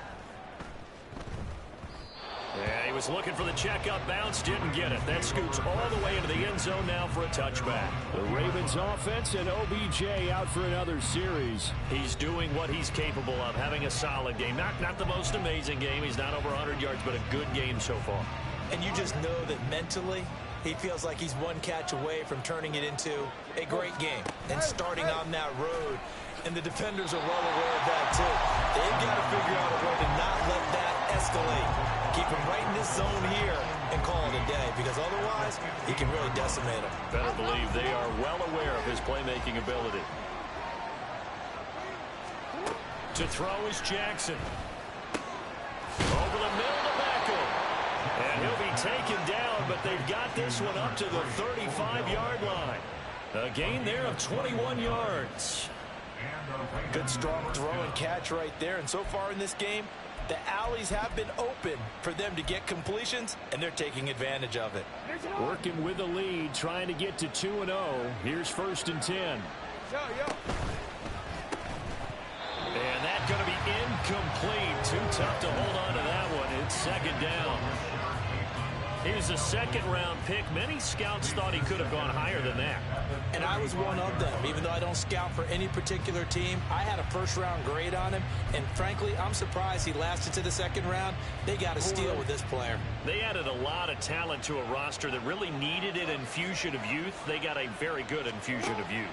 Speaker 3: Yeah, he was looking for the checkup bounce, didn't get it. That scoots all the way into the end zone now for a touchback.
Speaker 5: The Ravens offense and OBJ out for another series.
Speaker 3: He's doing what he's capable of, having a solid game. Not the most amazing game. He's not over 100 yards, but a good game so far.
Speaker 4: And you just know that mentally, he feels like he's one catch away from turning it into a great game and starting on that road. And the defenders are well aware of that, too. They've got to figure out a way to not let that escalate. Keep him right in this zone here and call it a day, because otherwise, he can really decimate him.
Speaker 3: Better believe they are well aware of his playmaking ability. To throw is Jackson. Over the middle to Beckham. And he'll be taken down, but they've got this one up to the 35-yard line. A gain there of 21 yards.
Speaker 4: Good strong throw and catch right there. And so far in this game, the alleys have been open for them to get completions, and they're taking advantage of it.
Speaker 5: Working with the lead, trying to get to 2-0. Here's 1st and 10.
Speaker 3: And that's going to be incomplete. Too tough to hold on to that one. It's 2nd down. He was a second-round pick. Many scouts thought he could have gone higher than that.
Speaker 4: And I was one of them. Even though I don't scout for any particular team, I had a first-round grade on him. And frankly, I'm surprised he lasted to the 2nd round. They got a steal with this player.
Speaker 3: They added a lot of talent to a roster that really needed an infusion of youth. They got a very good infusion of youth.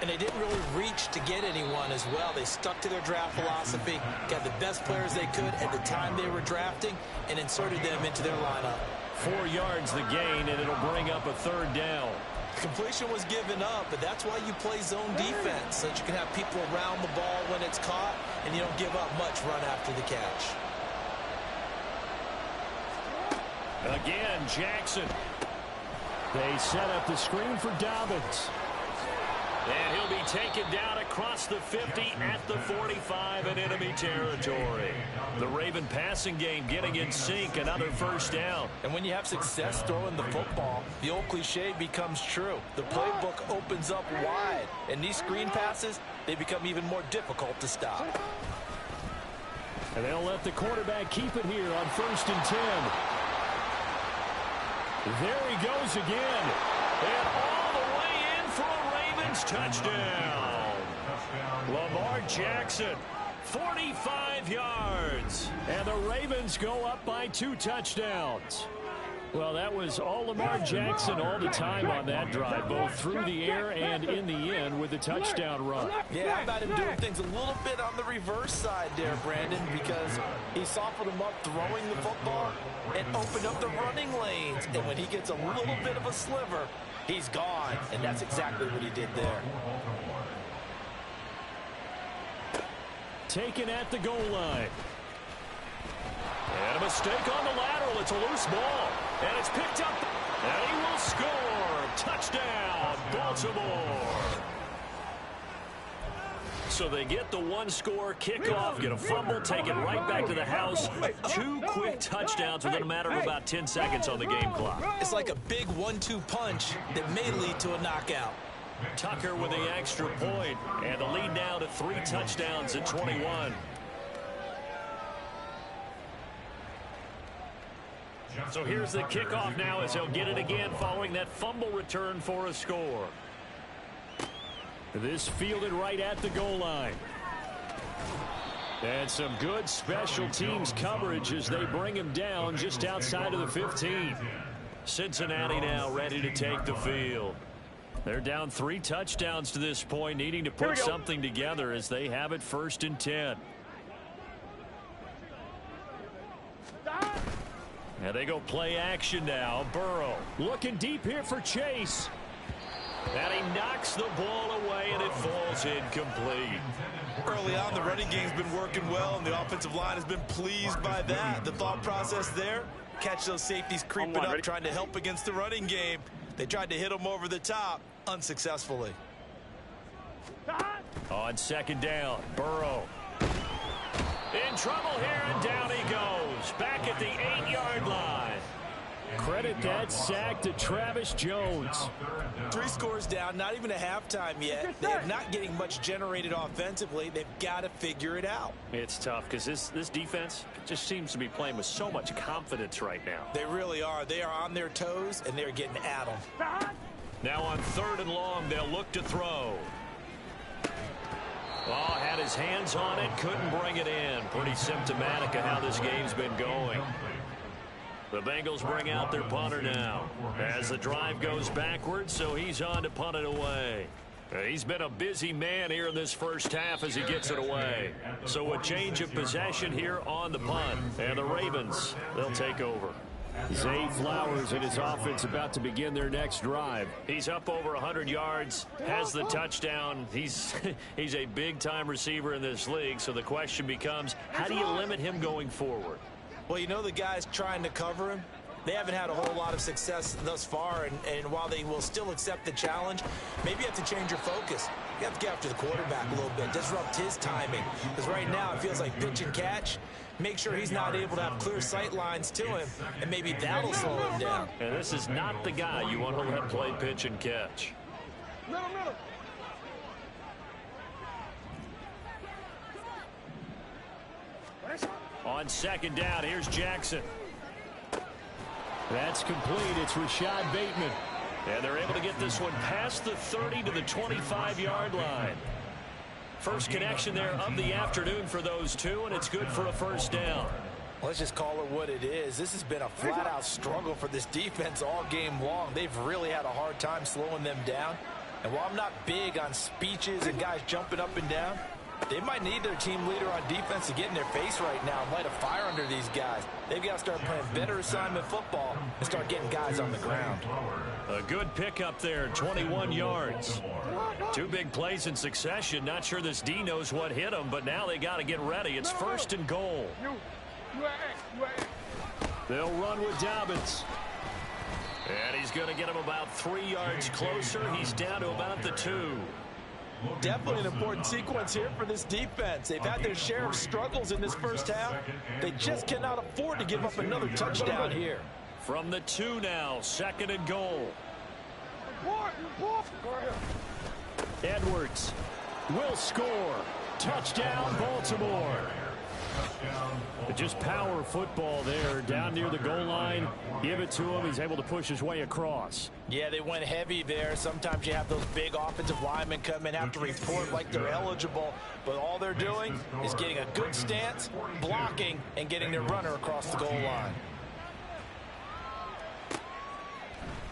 Speaker 4: And they didn't really reach to get anyone as well. They stuck to their draft philosophy, got the best players they could at the time they were drafting, and inserted them into their lineup.
Speaker 3: 4 yards the gain, and it'll bring up a 3rd down.
Speaker 4: Completion was given up, but that's why you play zone defense, so that you can have people around the ball when it's caught, and you don't give up much run after the catch.
Speaker 3: Again, Jackson.
Speaker 5: They set up the screen for Dobbins.
Speaker 3: And he'll be taken down across the 50 at the 45 in enemy territory. The Raven passing game getting in sync, another 1st down.
Speaker 4: And when you have success throwing the football, the old cliche becomes true. The playbook opens up wide, and these screen passes, they become even more difficult to stop.
Speaker 5: And they'll let the quarterback keep it here on 1st and 10. There he goes again.
Speaker 3: And all the way in for a Ravens touchdown. Lamar Jackson, 45 yards.
Speaker 5: And the Ravens go up by 2 touchdowns. Well, that was all Lamar Jackson all the time on that drive, both through the air and in the end with the touchdown run.
Speaker 4: Yeah, how about him doing things a little bit on the reverse side there, Brandon, because he softened him up throwing the football and opened up the running lanes. And when he gets a little bit of a sliver, he's gone. And that's exactly what he did there.
Speaker 5: Taken at the goal line.
Speaker 3: And a mistake on the lateral. It's a loose ball. And it's picked up. And he will score. Touchdown, Baltimore. So they get the 1-score kickoff, get a fumble, take it right back to the house. 2 quick touchdowns within a matter of about 10 seconds on the game clock.
Speaker 4: It's like a big 1-2 punch that may lead to a knockout.
Speaker 3: Tucker with the extra point, and the lead now to 3 touchdowns at 21. So here's the kickoff now as he'll get it again following that fumble return for a score.
Speaker 5: This fielded right at the goal line. And some good special teams coverage as they bring him down just outside of the 15.
Speaker 3: Cincinnati now ready to take the field. They're down 3 touchdowns to this point, needing to put something together as they have it 1st and 10. And they go play action now. Burrow
Speaker 5: looking deep here for Chase.
Speaker 3: And he knocks the ball away, and it falls incomplete.
Speaker 4: Early on, the running game's been working well, and the offensive line has been pleased by that. The thought process there, catch those safeties creeping up, trying to help against the running game. They tried to hit him over the top, unsuccessfully.
Speaker 3: On 2nd down, Burrow. In trouble here, and down he goes. Back at the 8-yard line. credit that sack to Travis Jones.
Speaker 4: 3 scores down, not even a halftime yet. They're not getting much generated offensively. They've got to figure it out.
Speaker 5: It's tough because this defense just seems to be playing with so much confidence right now.
Speaker 4: They really are. They are on their toes, and they're getting at them.
Speaker 5: Now on 3rd and long, they'll look to throw. Oh, had his hands on it, couldn't bring it in. Pretty symptomatic of how this game's been going. The Bengals bring out their punter now as the drive goes backwards, so he's on to punt it away. He's been a busy man here in this first half as he gets it away. So a change of possession here on the punt. And the Ravens, they'll take over.
Speaker 3: Zay Flowers and his offense about to begin their next drive.
Speaker 5: He's up over 100 yards, has the touchdown. He's a big-time receiver in this league, so the question becomes, how do you limit him going forward?
Speaker 4: Well, you know the guys trying to cover him, they haven't had a whole lot of success thus far, and while they will still accept the challenge, maybe you have to change your focus. You have to get after the quarterback a little bit, disrupt his timing, because right now it feels like pitch and catch. Make sure he's not able to have clear sight lines to him, and maybe that'll slow him down.
Speaker 5: And this is not the guy you want to let play pitch and catch.
Speaker 6: Middle.
Speaker 5: On 2nd down, here's Jackson.
Speaker 3: That's complete. It's Rashad Bateman.
Speaker 5: And they're able to get this one past the 30 to the 25-yard line. First connection there of the afternoon for those two, and it's good for a first down.
Speaker 4: Let's just call it what it is. This has been a flat-out struggle for this defense all game long. They've really had a hard time slowing them down. And while I'm not big on speeches and guys jumping up and down, they might need their team leader on defense to get in their face right now and light a fire under these guys. They've got to start playing better assignment football and start getting guys on the ground.
Speaker 5: A good pickup there, 21 yards. 2 big plays in succession. Not sure this D knows what hit him, but now they got to get ready. It's 1st and goal.
Speaker 3: They'll run with Dobbins.
Speaker 5: And he's going to get him about 3 yards closer. He's down to about the 2.
Speaker 4: Definitely an important sequence here for this defense. They've had their share of struggles in this first half. They just cannot afford to give up another touchdown here.
Speaker 5: From the 2 now, 2nd and goal.
Speaker 3: Edwards will score. Touchdown, Baltimore. Just power football there down near the goal line. Give it to him. He's able to push his way across.
Speaker 4: Yeah, they went heavy there. Sometimes you have those big offensive linemen come in, have to report like they're eligible, but all they're doing is getting a good stance, blocking, and getting their runner across the goal line.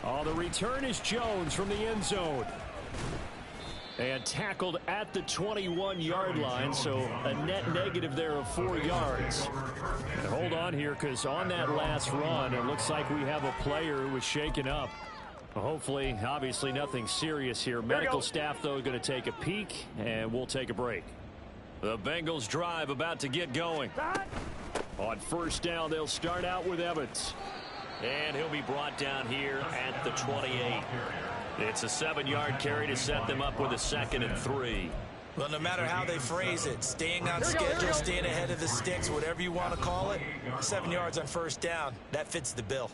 Speaker 3: Oh, the return is Jones from the end zone. And tackled at the 21-yard line, so a net negative there of 4 yards. And hold on here, because on that last run, it looks like we have a player who was shaken up. Hopefully, obviously nothing serious here. Medical staff, though, going to take a peek, and we'll take a break.
Speaker 5: The Bengals drive about to get going.
Speaker 3: On 1st down, they'll start out with Evans.
Speaker 5: And he'll be brought down here at the 28. It's a 7-yard carry to set them up with a 2nd and 3.
Speaker 4: Well, no matter how they phrase it, staying on schedule, staying ahead of the sticks, whatever you want to call it, 7 yards on 1st down, that fits the bill.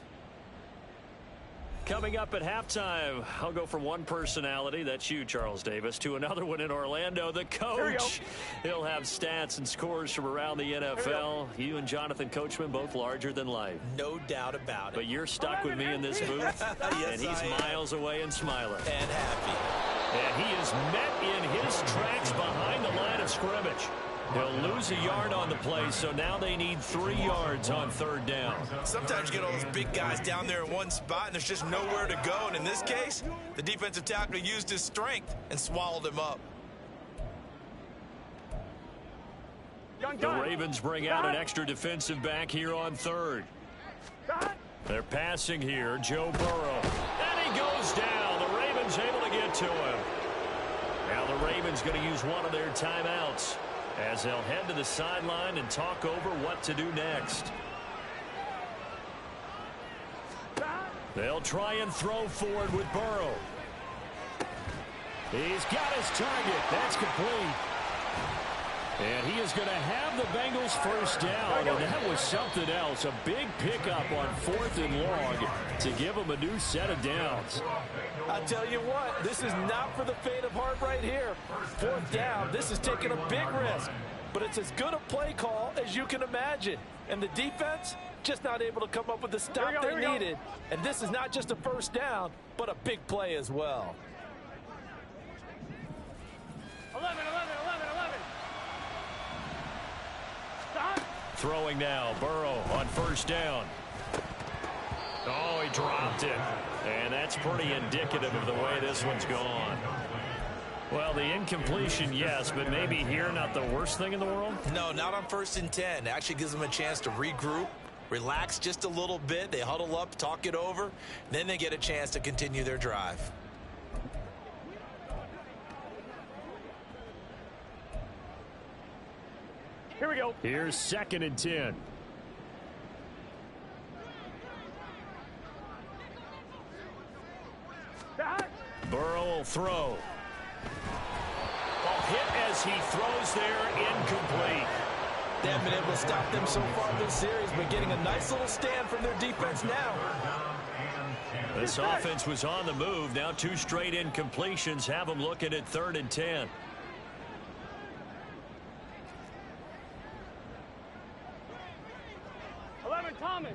Speaker 5: Coming up at halftime, I'll go from one personality, that's you, Charles Davis, to another one in Orlando, the coach. He'll have stats and scores from around the NFL. You and Jonathan Coachman, both larger than life.
Speaker 4: No doubt about it.
Speaker 5: But you're stuck with me in this booth,
Speaker 4: Yes,
Speaker 5: and he's miles away and smiling.
Speaker 4: And happy.
Speaker 5: And he is met in his tracks behind the line of scrimmage. He'll lose a yard on the play, so now they need 3 yards on 3rd down.
Speaker 4: Sometimes you get all those big guys down there in one spot, and there's just nowhere to go. And in this case, the defensive tackle used his strength and swallowed him up.
Speaker 5: The Ravens bring out an extra defensive back here on 3rd. They're passing here, Joe Burrow. And he goes down. The Ravens able to get to him. Now the Ravens going to use one of their timeouts as they'll head to the sideline and talk over what to do next. They'll try and throw forward with Burrow.
Speaker 3: He's got his target. That's complete. And he is going to have the Bengals first down, and that was something else. A big pickup on 4th and long to give them a new set of downs.
Speaker 4: I tell you what, this is not for the faint of heart right here. 4th down, this is taking a big risk. But it's as good a play call as you can imagine. And the defense just not able to come up with the stop they needed. And this is not just a first down, but a big play as well.
Speaker 6: 11. Stop.
Speaker 3: Throwing now, Burrow on first down. Oh, he dropped it. And that's pretty indicative of the way this one's gone. Well, the incompletion, yes, but maybe here not the worst thing in the world?
Speaker 4: No, not on 1st and 10. It actually gives them a chance to regroup, relax just a little bit. They huddle up, talk it over. Then they get a chance to continue their drive.
Speaker 6: Here we go.
Speaker 3: Here's 2nd and 10. Burrow will throw. Hit as he throws there, incomplete.
Speaker 4: They haven't been able to stop them so far this series, but getting a nice little stand from their defense now.
Speaker 3: This offense was on the move. Now 2 straight incompletions have them looking at 3rd and 10.
Speaker 6: Thomas.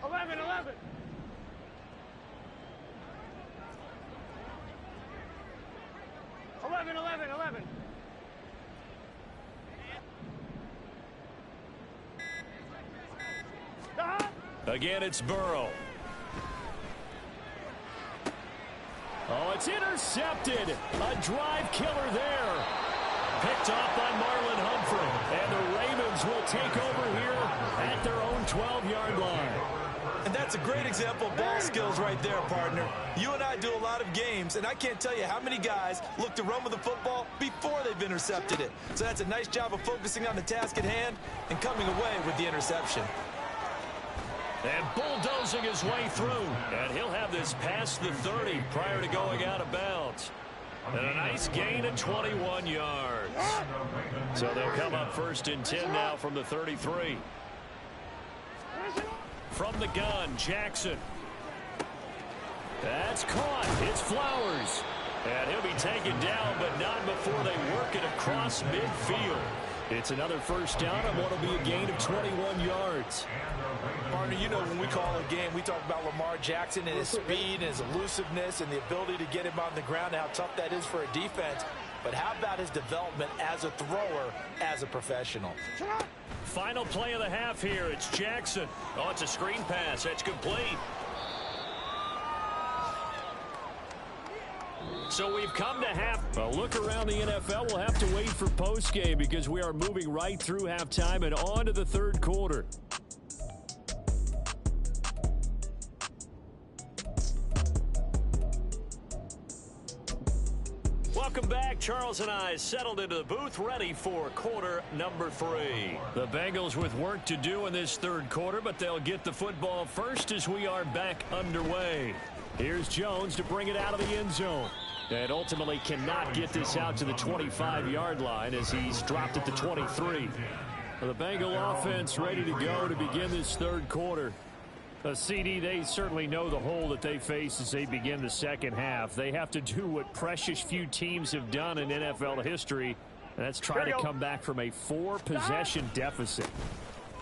Speaker 6: 11. 11.
Speaker 3: Again, it's Burrow. Oh, it's intercepted. A drive killer there. Picked off by Marlon Humphrey. And the Ravens will take over here at their own 12-yard line.
Speaker 4: And that's a great example of ball skills right there, partner. You and I do a lot of games, and I can't tell you how many guys look to run with the football before they've intercepted it. So that's a nice job of focusing on the task at hand and coming away with the interception.
Speaker 3: And bulldozing his way through. And he'll have this past the 30 prior to going out of bounds. And a nice gain of 21 yards. So they'll come up 1st and 10 now from the 33. From the gun, Jackson. That's caught. It's Flowers. And he'll be taken down, but not before they work it across midfield. It's another first down on what will be a gain of 21 yards.
Speaker 4: Partner, you know when we call a game, we talk about Lamar Jackson and his speed and his elusiveness and the ability to get him on the ground and how tough that is for a defense. But how about his development as a thrower, as a professional?
Speaker 3: Final play of the half here. It's Jackson. Oh, it's a screen pass. That's complete. So we've come to half. A look around the NFL. We'll have to wait for postgame because we are moving right through halftime and on to the 3rd quarter. Welcome back. Charles and I settled into the booth ready for quarter number 3. The Bengals with work to do in this 3rd quarter, but they'll get the football first as we are back underway. Here's Jones to bring it out of the end zone. And ultimately cannot get this out to the 25-yard line as he's dropped at the 23. The Bengal offense ready to go to begin this 3rd quarter. CD, they certainly know the hole that they face as they begin the 2nd half. They have to do what precious few teams have done in NFL history, and that's try to come back from a 4-possession deficit.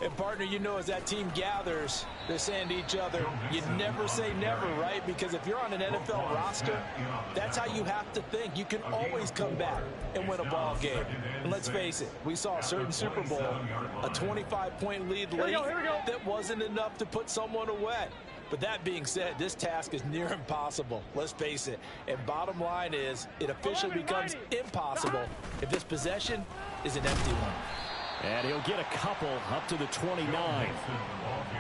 Speaker 4: And, partner, you know as that team gathers, they're saying to each other, you never say never, right? Because if you're on an NFL roster, that's how you have to think. You can always come back and win a ball game. And let's face it, we saw a certain Super Bowl, a 25-point lead late that wasn't enough to put someone away. But that being said, this task is near impossible. Let's face it. And bottom line is, it officially becomes impossible if this possession is an empty one.
Speaker 3: And he'll get a couple up to the 29.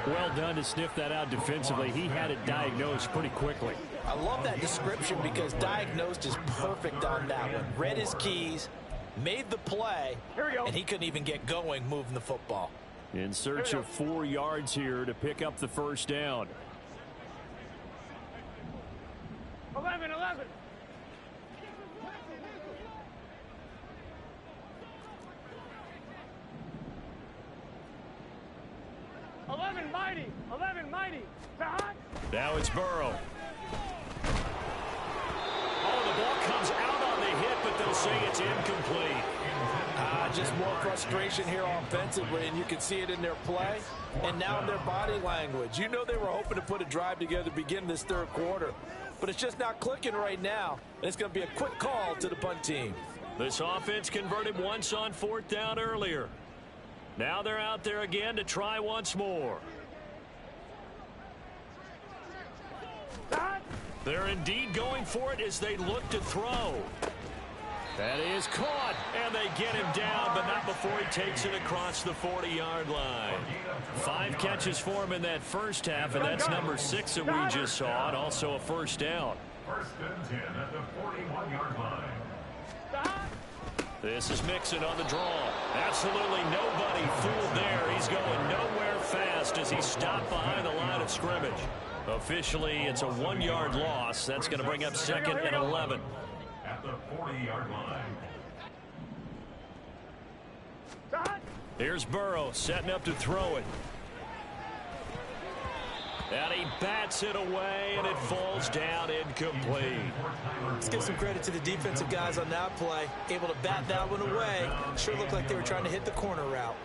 Speaker 3: Well done to sniff that out defensively. He had it diagnosed pretty quickly.
Speaker 4: I love that description because diagnosed is perfect on that one. Read his keys, made the play, and he couldn't even get going moving the football.
Speaker 3: In search of 4 yards here to pick up the first down.
Speaker 6: 11. 11 mighty. 11 mighty.
Speaker 3: Now it's Burrow. Oh, the ball comes out on the hit, but they'll say it's incomplete.
Speaker 4: Just more frustration here offensively, and you can see it in their play and now in their body language. You know they were hoping to put a drive together to begin this third quarter, but it's just not clicking right now, and it's going to be a quick call to the punt team.
Speaker 3: This offense converted once on 4th down earlier. Now they're out there again to try once more. They're indeed going for it as they look to throw. That is caught, and they get him down, but not before he takes it across the 40-yard line. 5 catches for him in that first half, and that's number 6 that we just saw, and also a first down.
Speaker 7: 1st and 10 at the 41-yard line.
Speaker 3: This is Mixon on the draw. Absolutely nobody fooled there. He's going nowhere fast as he's stopped behind the line of scrimmage. Officially, it's a 1-yard loss. That's going to bring up 2nd and 11.
Speaker 7: At the 40-yard line.
Speaker 3: Here's Burrow setting up to throw it. And he bats it away, and it falls down incomplete.
Speaker 4: Let's give some credit to the defensive guys on that play. Able to bat that one away. Sure looked like they were trying to hit the corner route.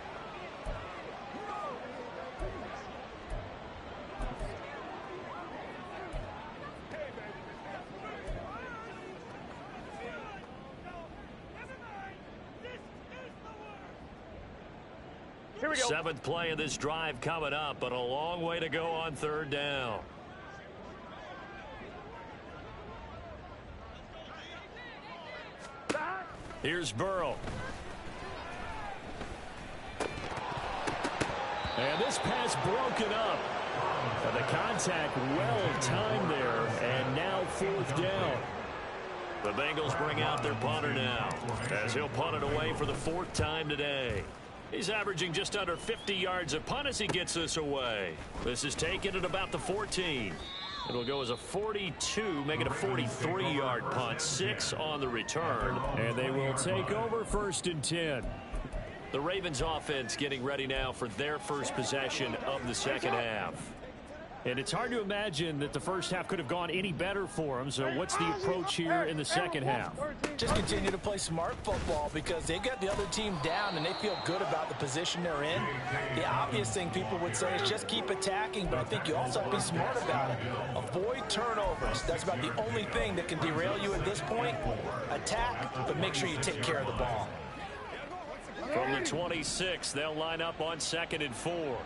Speaker 6: Here we go.
Speaker 3: 7th play of this drive coming up, but a long way to go on 3rd down. Here's Burrow. And this pass broken up. And the contact well timed there, and now 4th down. The Bengals bring out their punter now, as he'll punt it away for the 4th time today. He's averaging just under 50 yards a punt as he gets this away. This is taken at about the 14. It'll go as a 42, make it a 43-yard punt. 6 on the return. And they will take over 1st and 10. The Ravens offense getting ready now for their first possession of the second half. And it's hard to imagine that the first half could have gone any better for them. So what's the approach here in the second half?
Speaker 4: Just continue to play smart football because they got the other team down and they feel good about the position they're in. The obvious thing people would say is just keep attacking, but I think you also have to be smart about it. Avoid turnovers. That's about the only thing that can derail you at this point. Attack, but make sure you take care of the ball.
Speaker 3: From the 26, they'll line up on 2nd and 4.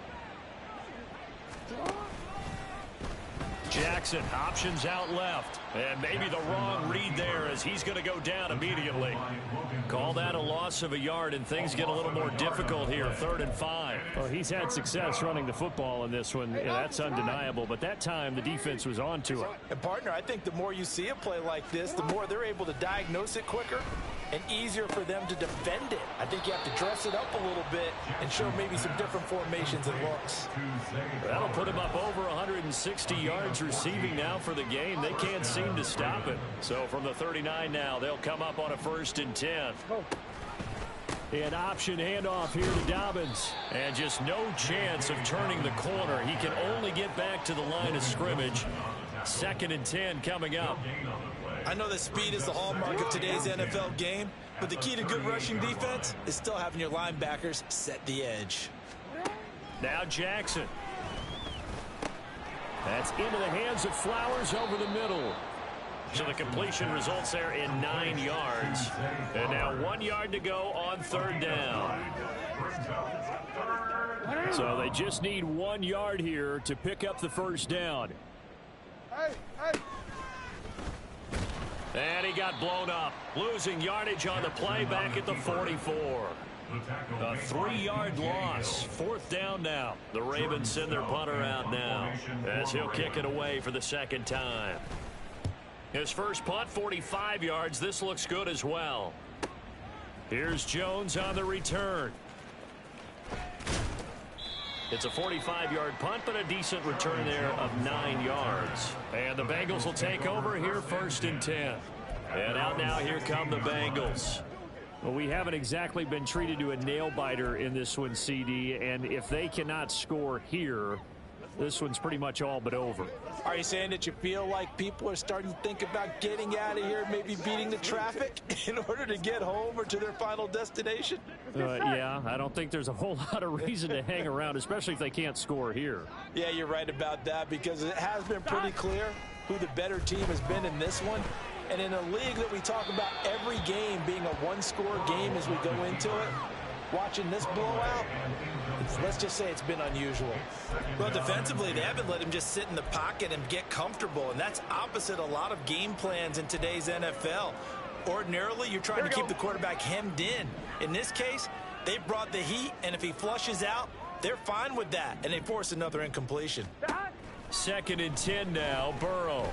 Speaker 3: Jackson options out left, and maybe the wrong read there as he's going to go down immediately. Call that a loss of a yard, and things get a little more difficult here. 3rd and 5.
Speaker 5: Well, he's had success running the football in this one. Yeah, that's undeniable, but that time the defense was on to it.
Speaker 4: And partner, I think the more you see a play like this, the more they're able to diagnose it quicker and easier for them to defend it. I think you have to dress it up a little bit and show maybe some different formations and looks.
Speaker 3: That'll put him up over 160 yards receiving now for the game. They can't seem to stop it. So from the 39 now, they'll come up on a 1st and 10.
Speaker 5: An option handoff here to Dobbins.
Speaker 3: And just no chance of turning the corner. He can only get back to the line of scrimmage. 2nd and 10 coming up.
Speaker 4: I know that speed is the hallmark of today's NFL game, but the key to good rushing defense is still having your linebackers set the edge.
Speaker 3: Now Jackson.
Speaker 5: That's into the hands of Flowers over the middle.
Speaker 3: So the completion results there in 9 yards. And now 1 yard to go on 3rd down.
Speaker 5: So they just need 1 yard here to pick up the first down.
Speaker 3: And he got blown up, losing yardage on the play back at the 44. A 3-yard loss. 4th down now. The Ravens send their punter out now as he'll kick it away for the 2nd time. His first punt, 45 yards. This looks good as well.
Speaker 5: Here's Jones on the return.
Speaker 3: It's a 45-yard punt, but a decent return there of 9 yards. And the Bengals will take over here 1st and 10. And out now, here come the Bengals. Well, we haven't exactly been treated to a nail-biter in this one, CD, and if they cannot score here, this one's pretty much all but over.
Speaker 4: Are you saying that you feel like people are starting to think about getting out of here, maybe beating the traffic in order to get home or to their final destination?
Speaker 3: Yeah, I don't think there's a whole lot of reason to hang around, especially if they can't score here.
Speaker 4: Yeah, you're right about that, because it has been pretty clear who the better team has been in this one. And in a league that we talk about every game being a one-score game as we go into it, watching this blowout, let's just say it's been unusual. Well, defensively, they haven't let him just sit in the pocket and get comfortable, and that's opposite a lot of game plans in today's NFL. Ordinarily, you're trying to keep the quarterback hemmed in. In this case, they brought the heat, and if he flushes out, they're fine with that, and they force another incompletion.
Speaker 3: 2nd and 10 now, Burrow.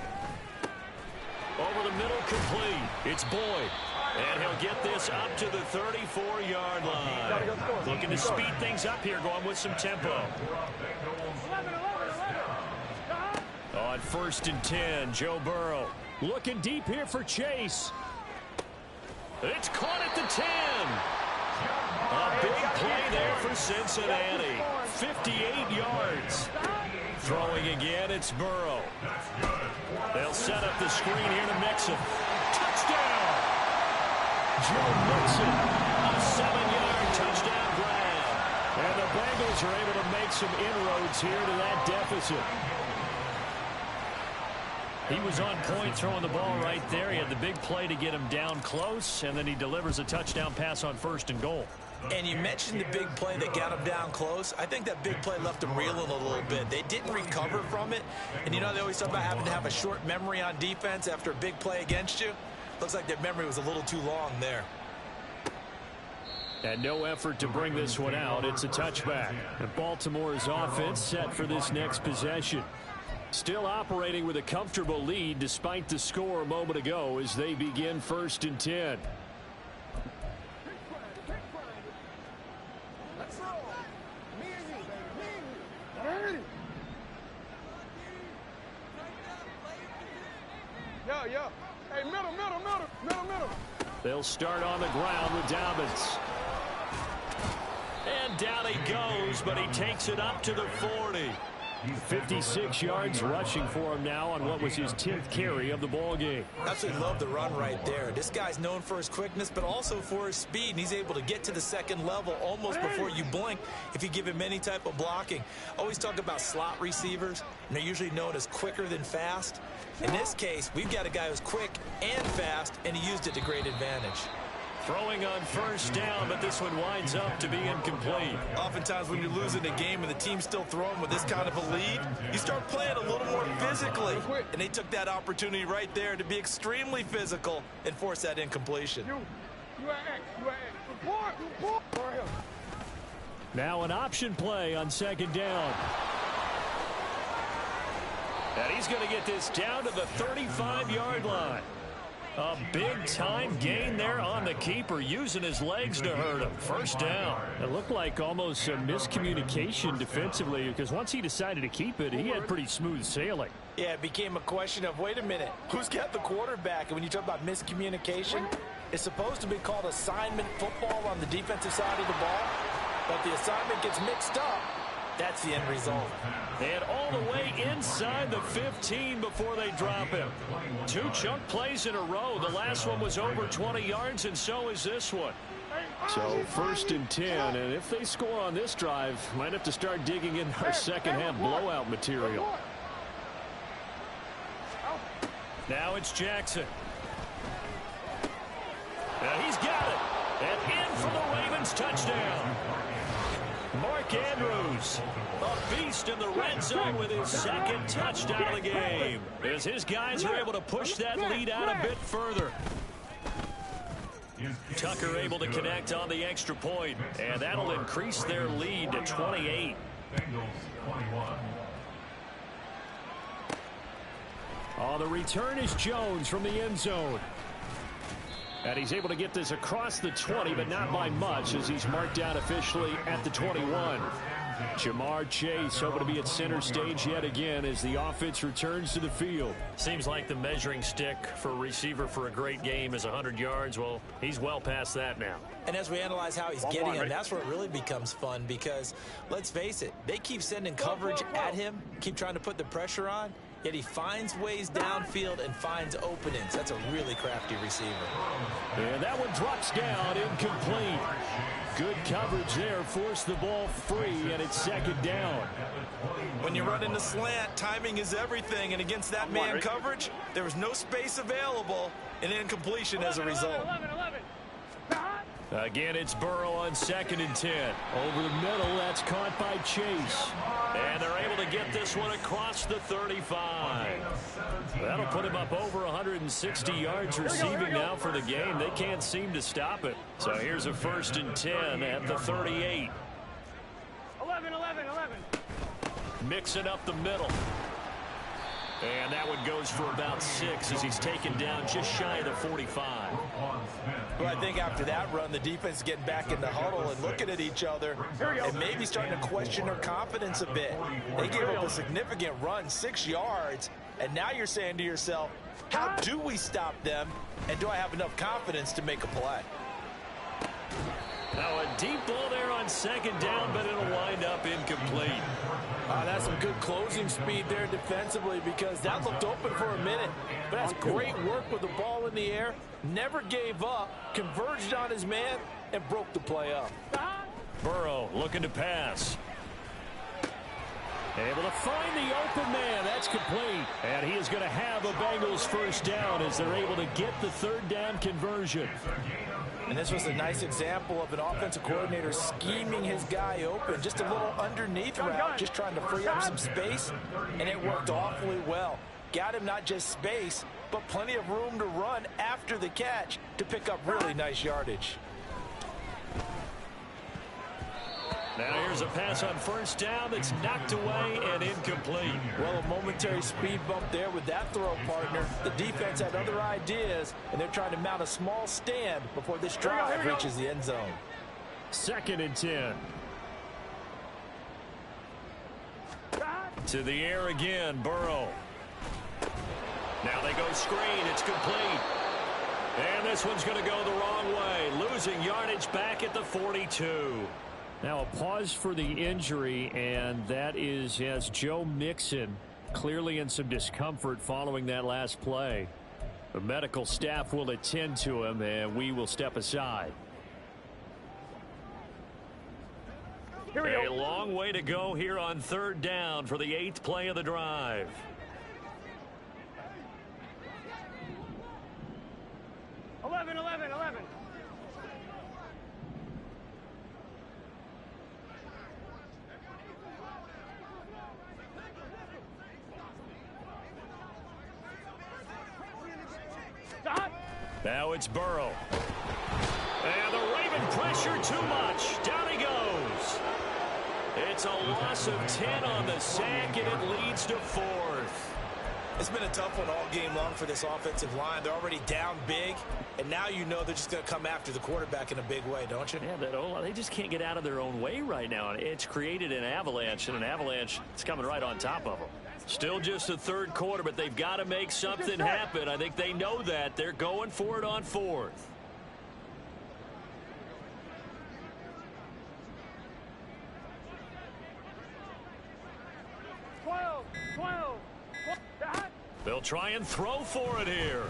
Speaker 3: Over the middle, complete. It's Boyd. And he'll get this up to the 34-yard line. Looking to speed things up here, going with some tempo. On 1st and 10, Joe Burrow. Looking deep here for Chase. It's caught at the 10. A big play there for Cincinnati. 58 yards. Throwing again, it's Burrow. They'll set up the screen here to Mixon. Touchdown! Joe Mixon, a 7-yard touchdown grab. And the Bengals are able to make some inroads here to that deficit. He was on point throwing the ball right there. He had the big play to get him down close, and then he delivers a touchdown pass on 1st and goal.
Speaker 4: And you mentioned the big play that got him down close. I think that big play left him reeling a little bit. They didn't recover from it. And you know, they always talk about having to have a short memory on defense after a big play against you. Looks like their memory was a little too long there.
Speaker 3: And no effort to bring this one out. It's a touchback. And Baltimore's offense set for this next possession. Still operating with a comfortable lead despite the score a moment ago as they begin 1st and 10.
Speaker 6: Yo. Hey, middle.
Speaker 3: They'll start on the ground with Dobbins. And down he goes, but he takes it up to the 40. 56 yards rushing for him now on what was his 10th carry of the ball game.
Speaker 4: Absolutely love the run right there. This guy's known for his quickness, but also for his speed, and he's able to get to the second level almost before you blink if you give him any type of blocking. Always talk about slot receivers, and they're usually known as quicker than fast. In this case, we've got a guy who's quick and fast, and he used it to great advantage.
Speaker 3: Throwing on 1st down, but this one winds up to be incomplete.
Speaker 4: Oftentimes when you're losing a game and the team's still throwing with this kind of a lead, you start playing a little more physically. And they took that opportunity right there to be extremely physical and force that incompletion.
Speaker 3: Now an option play on 2nd down. And he's going to get this down to the 35-yard line. A big-time gain there on the keeper, using his legs to hurt him. 1st down. It looked like almost a miscommunication defensively, because once he decided to keep it, he had pretty smooth sailing.
Speaker 4: Yeah, it became a question of, wait a minute, who's got the quarterback? And when you talk about miscommunication, it's supposed to be called assignment football on the defensive side of the ball, but the assignment gets mixed up. That's the end result.
Speaker 3: And all the way inside the 15 before they drop him. 2 chunk plays in a row. The last one was over 20 yards, and so is this one. So 1st and 10, and if they score on this drive, might have to start digging in our second-half blowout material. Now it's Jackson. And he's got it. And in for the Ravens touchdown. Mark Andrews, a beast in the red zone with his 2nd touchdown of the game, as his guys are able to push that lead out a bit further. Tucker able to connect on the extra point, and that'll increase their lead to 28. Oh, the return is Jones from the end zone. And he's able to get this across the 20, but not by much, as he's marked down officially at the 21. Jamar Chase hoping to be at center stage yet again as the offense returns to the field.
Speaker 5: Seems like the measuring stick for a receiver for a great game is 100 yards. Well, he's well past that now.
Speaker 4: And as we analyze how he's getting him, that's where it really becomes fun because, let's face it, they keep sending coverage at him, keep trying to put the pressure on, yet he finds ways downfield and finds openings. That's a really crafty receiver.
Speaker 3: And that one drops down, incomplete. Good coverage there, forced the ball free, and it's second down.
Speaker 4: When you run in the slant, timing is everything, and against that man coverage, there was no space available, and incompletion as a result.
Speaker 6: 11.
Speaker 3: Again, it's Burrow on 2nd and 10. Over the middle, that's caught by Chase.
Speaker 5: And they're able to get this one across the 35.
Speaker 3: That'll put him up over 160 yards receiving now for the game. They can't seem to stop it. So here's a 1st and 10 at the 38.
Speaker 6: 11.
Speaker 5: Mixing up the middle. And that one goes for about 6 as he's taken down just shy of the 45.
Speaker 4: Well, I think after that run, the defense is getting back in the huddle and looking at each other and maybe starting to question their confidence a bit. They gave up a significant run, 6 yards, and now you're saying to yourself, how do we stop them, and do I have enough confidence to make a play?
Speaker 5: Now a deep ball there on 2nd down, but it'll wind up incomplete.
Speaker 8: That's some good closing speed there defensively because that looked open for a minute. But that's great work with the ball in the air. Never gave up, converged on his man, and broke the play up.
Speaker 3: Burrow looking to pass. Able to find the open man. That's complete. And he is going to have a Bengals 1st down as they're able to get the 3rd down conversion.
Speaker 4: And this was a nice example of an offensive coordinator scheming his guy open. Just a little underneath route, just trying to free up some space, and it worked awfully well. Got him not just space, but plenty of room to run after the catch to pick up really nice yardage.
Speaker 3: Now here's a pass on 1st down that's knocked away and incomplete.
Speaker 8: Well, a momentary speed bump there with that throw partner. The defense had other ideas, and they're trying to mount a small stand before this drive reaches the end zone.
Speaker 3: 2nd and 10. To the air again, Burrow.
Speaker 5: Now they go screen. It's complete. And this one's going to go the wrong way. Losing yardage back at the 42.
Speaker 3: Now a pause for the injury, and that is as Joe Mixon clearly in some discomfort following that last play. The medical staff will attend to him, and we will step aside.
Speaker 5: A long way to go here on 3rd down for the 8th play of the drive.
Speaker 6: Eleven.
Speaker 3: Now it's Burrow.
Speaker 5: And the Raven pressure too much. Down he goes. It's a loss of 10 on the sack, and it leads to 4th.
Speaker 4: It's been a tough one all game long for this offensive line. They're already down big, and now you know they're just going to come after the quarterback in a big way, don't you?
Speaker 5: Yeah, they just can't get out of their own way right now. It's created an avalanche, and an avalanche is coming right on top of them. Still just the 3rd quarter, but they've got to make something happen. I think they know that. They're going for it on 4th. They'll try and throw for it here.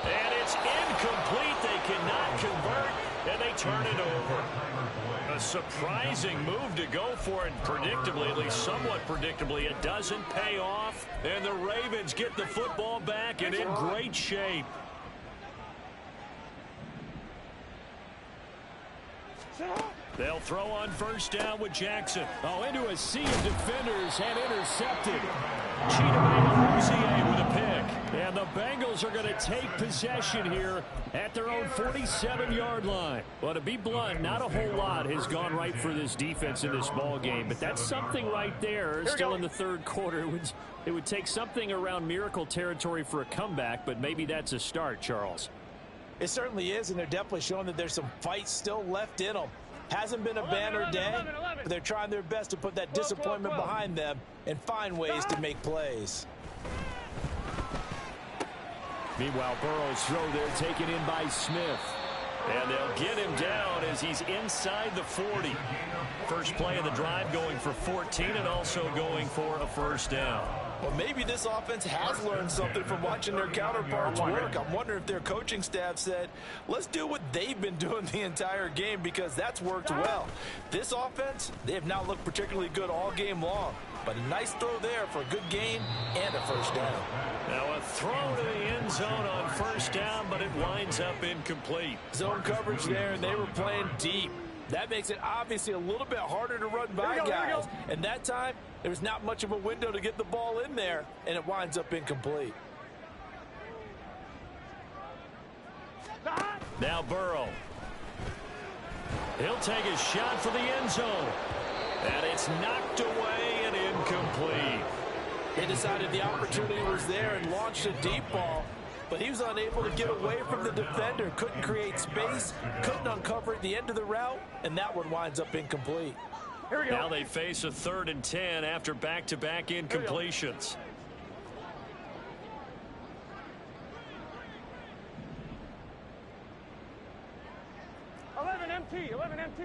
Speaker 5: And it's incomplete. They cannot convert, and they turn it over. A surprising move to go for it predictably, at least somewhat predictably. It doesn't pay off, and the Ravens get the football back and in great shape. They'll throw on 1st down with Jackson.
Speaker 3: Oh, into a sea of defenders and intercepted. Cheetah with a pick. And the Bengals are going to take possession here at their own 47-yard line. Well, to be blunt, not a whole lot has gone right for this defense in this ball game, but that's something right there. Still in the 3rd quarter. It would take something around miracle territory for a comeback, but maybe that's a start, Charles.
Speaker 8: It certainly is, and they're definitely showing that there's some fight still left in them. Hasn't been a banner day, but they're trying their best to put that disappointment behind them and find ways to make plays.
Speaker 3: Meanwhile, Burrow's throw there taken in by Smith. And they'll get him down as he's inside the 40. First play of the drive going for 14 and also going for a first down.
Speaker 8: Well, maybe this offense has learned something from watching their counterparts work. I'm wondering if their coaching staff said, let's do what they've been doing the entire game, because that's worked well. This offense, they have not looked particularly good all game long. But a nice throw there for a good gain and a first down.
Speaker 3: Now a throw to the end zone on first down, but it winds up incomplete.
Speaker 8: Zone coverage there, and they were playing deep. That makes it obviously a little bit harder to run by guys. And that time, there was not much of a window to get the ball in there, and it winds up incomplete.
Speaker 3: Now Burrow. He'll take a shot for the end zone. And it's knocked away and incomplete.
Speaker 8: They decided the opportunity was there and launched a deep ball, but he was unable to get away from the defender. Couldn't create space, couldn't uncover at the end of the route, and that one winds up incomplete.
Speaker 6: Here we go.
Speaker 3: Now they face a 3rd and 10 after back-to-back incompletions.
Speaker 6: MT, 11 MT.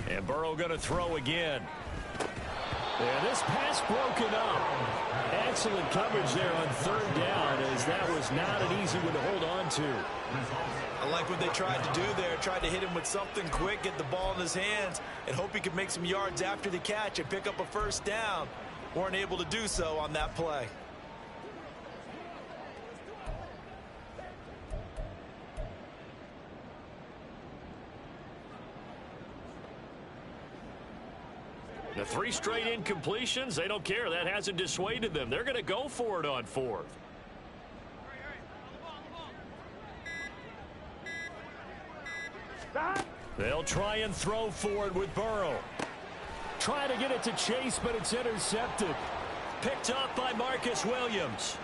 Speaker 3: And Burrow going to throw again. And this pass broken up. Excellent coverage there on 3rd down, as that was not an easy one to hold on to.
Speaker 8: I like what they tried to do there. Tried to hit him with something quick, get the ball in his hands, and hope he could make some yards after the catch and pick up a first down. Weren't able to do so on that play.
Speaker 3: The 3 straight incompletions, they don't care. That hasn't dissuaded them. They're going to go for it on 4th. They'll try and throw for it with Burrow. Try to get it to Chase, but it's intercepted. Picked up by Marcus Williams.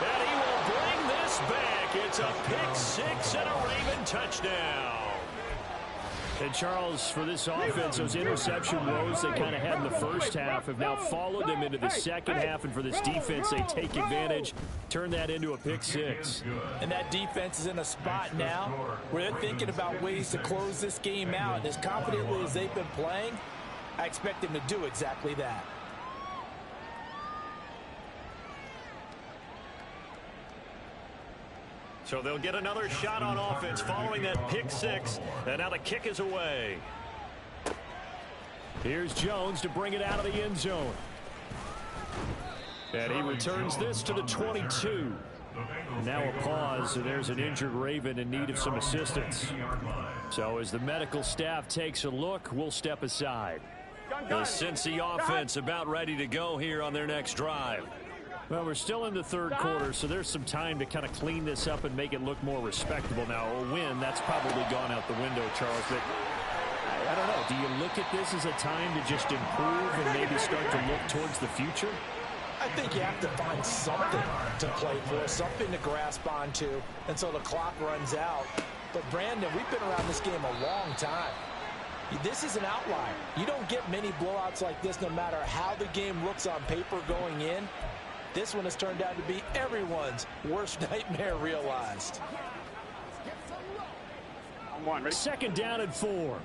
Speaker 3: And he will bring this back. It's a pick 6 and a Raven touchdown. And Charles, for this offense, those interception woes they kind of had in the first half have now followed them into the second half. And for this defense, they take advantage, turn that into a pick 6.
Speaker 8: And that defense is in a spot now where they're thinking about ways to close this game out. And as confidently as they've been playing, I expect them to do exactly that.
Speaker 3: So they'll get another shot on offense following that pick 6. And now the kick is away. Here's Jones to bring it out of the end zone. And he returns this to the 22. Now a pause, and there's an injured Raven in need of some assistance. So as the medical staff takes a look, we'll step aside. The Cincy offense about ready to go here on their next drive. Well, we're still in the 3rd quarter, so there's some time to kind of clean this up and make it look more respectable. Now, a win, that's probably gone out the window, Charles. But I don't know. Do you look at this as a time to just improve and maybe start to look towards the future?
Speaker 8: I think you have to find something to play for, something to grasp onto until the clock runs out. But, Brandon, we've been around this game a long time. This is an outlier. You don't get many blowouts like this no matter how the game looks on paper going in. This one has turned out to be everyone's worst nightmare realized.
Speaker 3: 2nd down and 4.